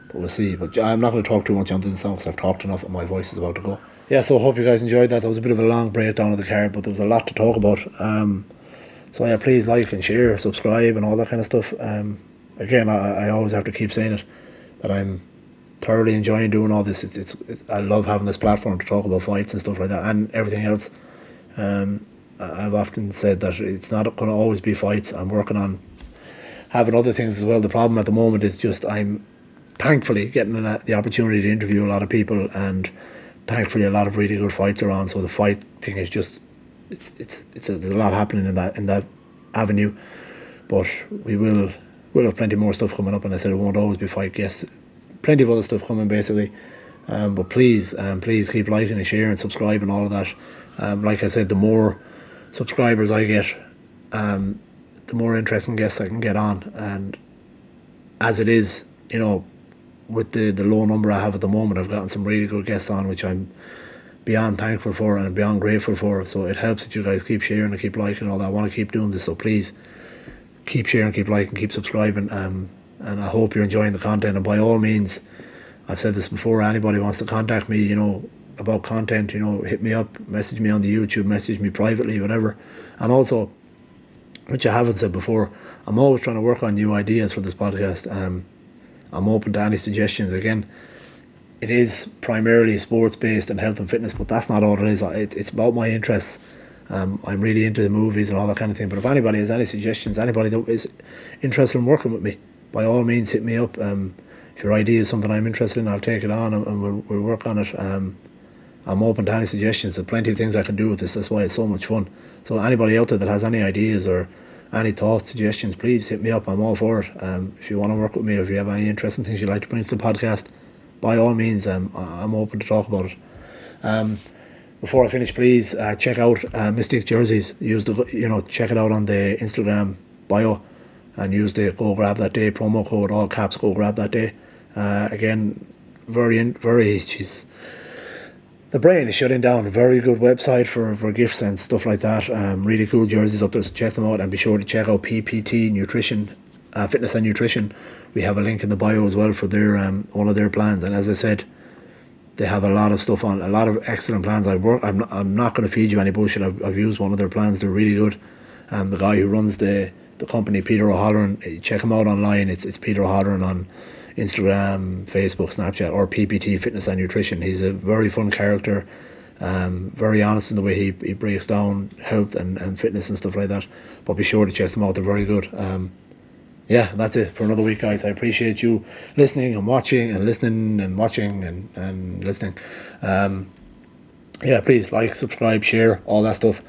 But we'll see. But I'm not going to talk too much on this now because I've talked enough and my voice is about to go. Yeah, so I hope you guys enjoyed that. That was a bit of a long breakdown of the card, but there was a lot to talk about. So yeah, please like and share, subscribe and all that kind of stuff. Again, I always have to keep saying it, that I'm thoroughly enjoying doing all this. It's I love having this platform to talk about fights and stuff like that and everything else. I've often said that it's not going to always be fights. I'm working on having other things as well. The problem at the moment is just I'm thankfully getting the opportunity to interview a lot of people, and thankfully a lot of really good fights are on. So the fight thing is just there's a lot happening in that avenue. But we'll have plenty more stuff coming up, and I said it won't always be fight guests. Plenty of other stuff coming basically. But please keep liking and sharing and subscribe and all of that. Like I said, the more subscribers I get, the more interesting guests I can get on. And as it is, you know, with the low number I have at the moment, I've gotten some really good guests on, which I'm beyond thankful for and beyond grateful for. So it helps that you guys keep sharing and keep liking and all that. I want to keep doing this, so please keep sharing, keep liking, keep subscribing. And I hope you're enjoying the content. And by all means, I've said this before, anybody wants to contact me, you know, about content, you know, hit me up, message me on the YouTube, message me privately, whatever. And also, which I haven't said before, I'm always trying to work on new ideas for this podcast. I'm open to any suggestions. Again, it is primarily sports based and health and fitness, but that's not all it is. It's about my interests. I'm really into the movies and all that kind of thing. But if anybody has any suggestions, anybody that is interested in working with me, by all means hit me up. If your idea is something I'm interested in, I'll take it on and we'll work on it. I'm open to any suggestions. There's plenty of things I can do with this. That's why it's so much fun. So anybody out there that has any ideas or any thoughts, suggestions, please hit me up. I'm all for it. If you want to work with me, or if you have any interesting things you'd like to bring to the podcast, by all means, I'm open to talk about it. Before I finish, please check out Mystic Jerseys. Check it out on the Instagram bio and use the Go Grab That Day promo code, all caps, Go Grab That Day. Again, jeez, the brain is shutting down. Very good website for gifts and stuff like that. Really cool jerseys up there, so check them out. And be sure to check out PPT Nutrition, Fitness and Nutrition. We have a link in the bio as well for their one of their plans. And as I said, they have a lot of stuff on, a lot of excellent plans. I'm not going to feed you any bullshit. I've used one of their plans. They're really good. The guy who runs the company, Peter O'Halloran, check him out online. It's Peter O'Halloran on Instagram, Facebook, Snapchat, or PPT Fitness and Nutrition. He's a very fun character, very honest in the way he breaks down health and fitness and stuff like that. But be sure to check them out, they're very good. Yeah, that's it for another week, guys. I appreciate you listening and watching and listening and watching and listening. Yeah, please like, subscribe, share, all that stuff.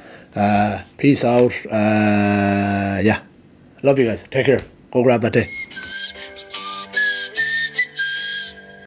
Peace out. Yeah, love you guys. Take care. Go grab that day.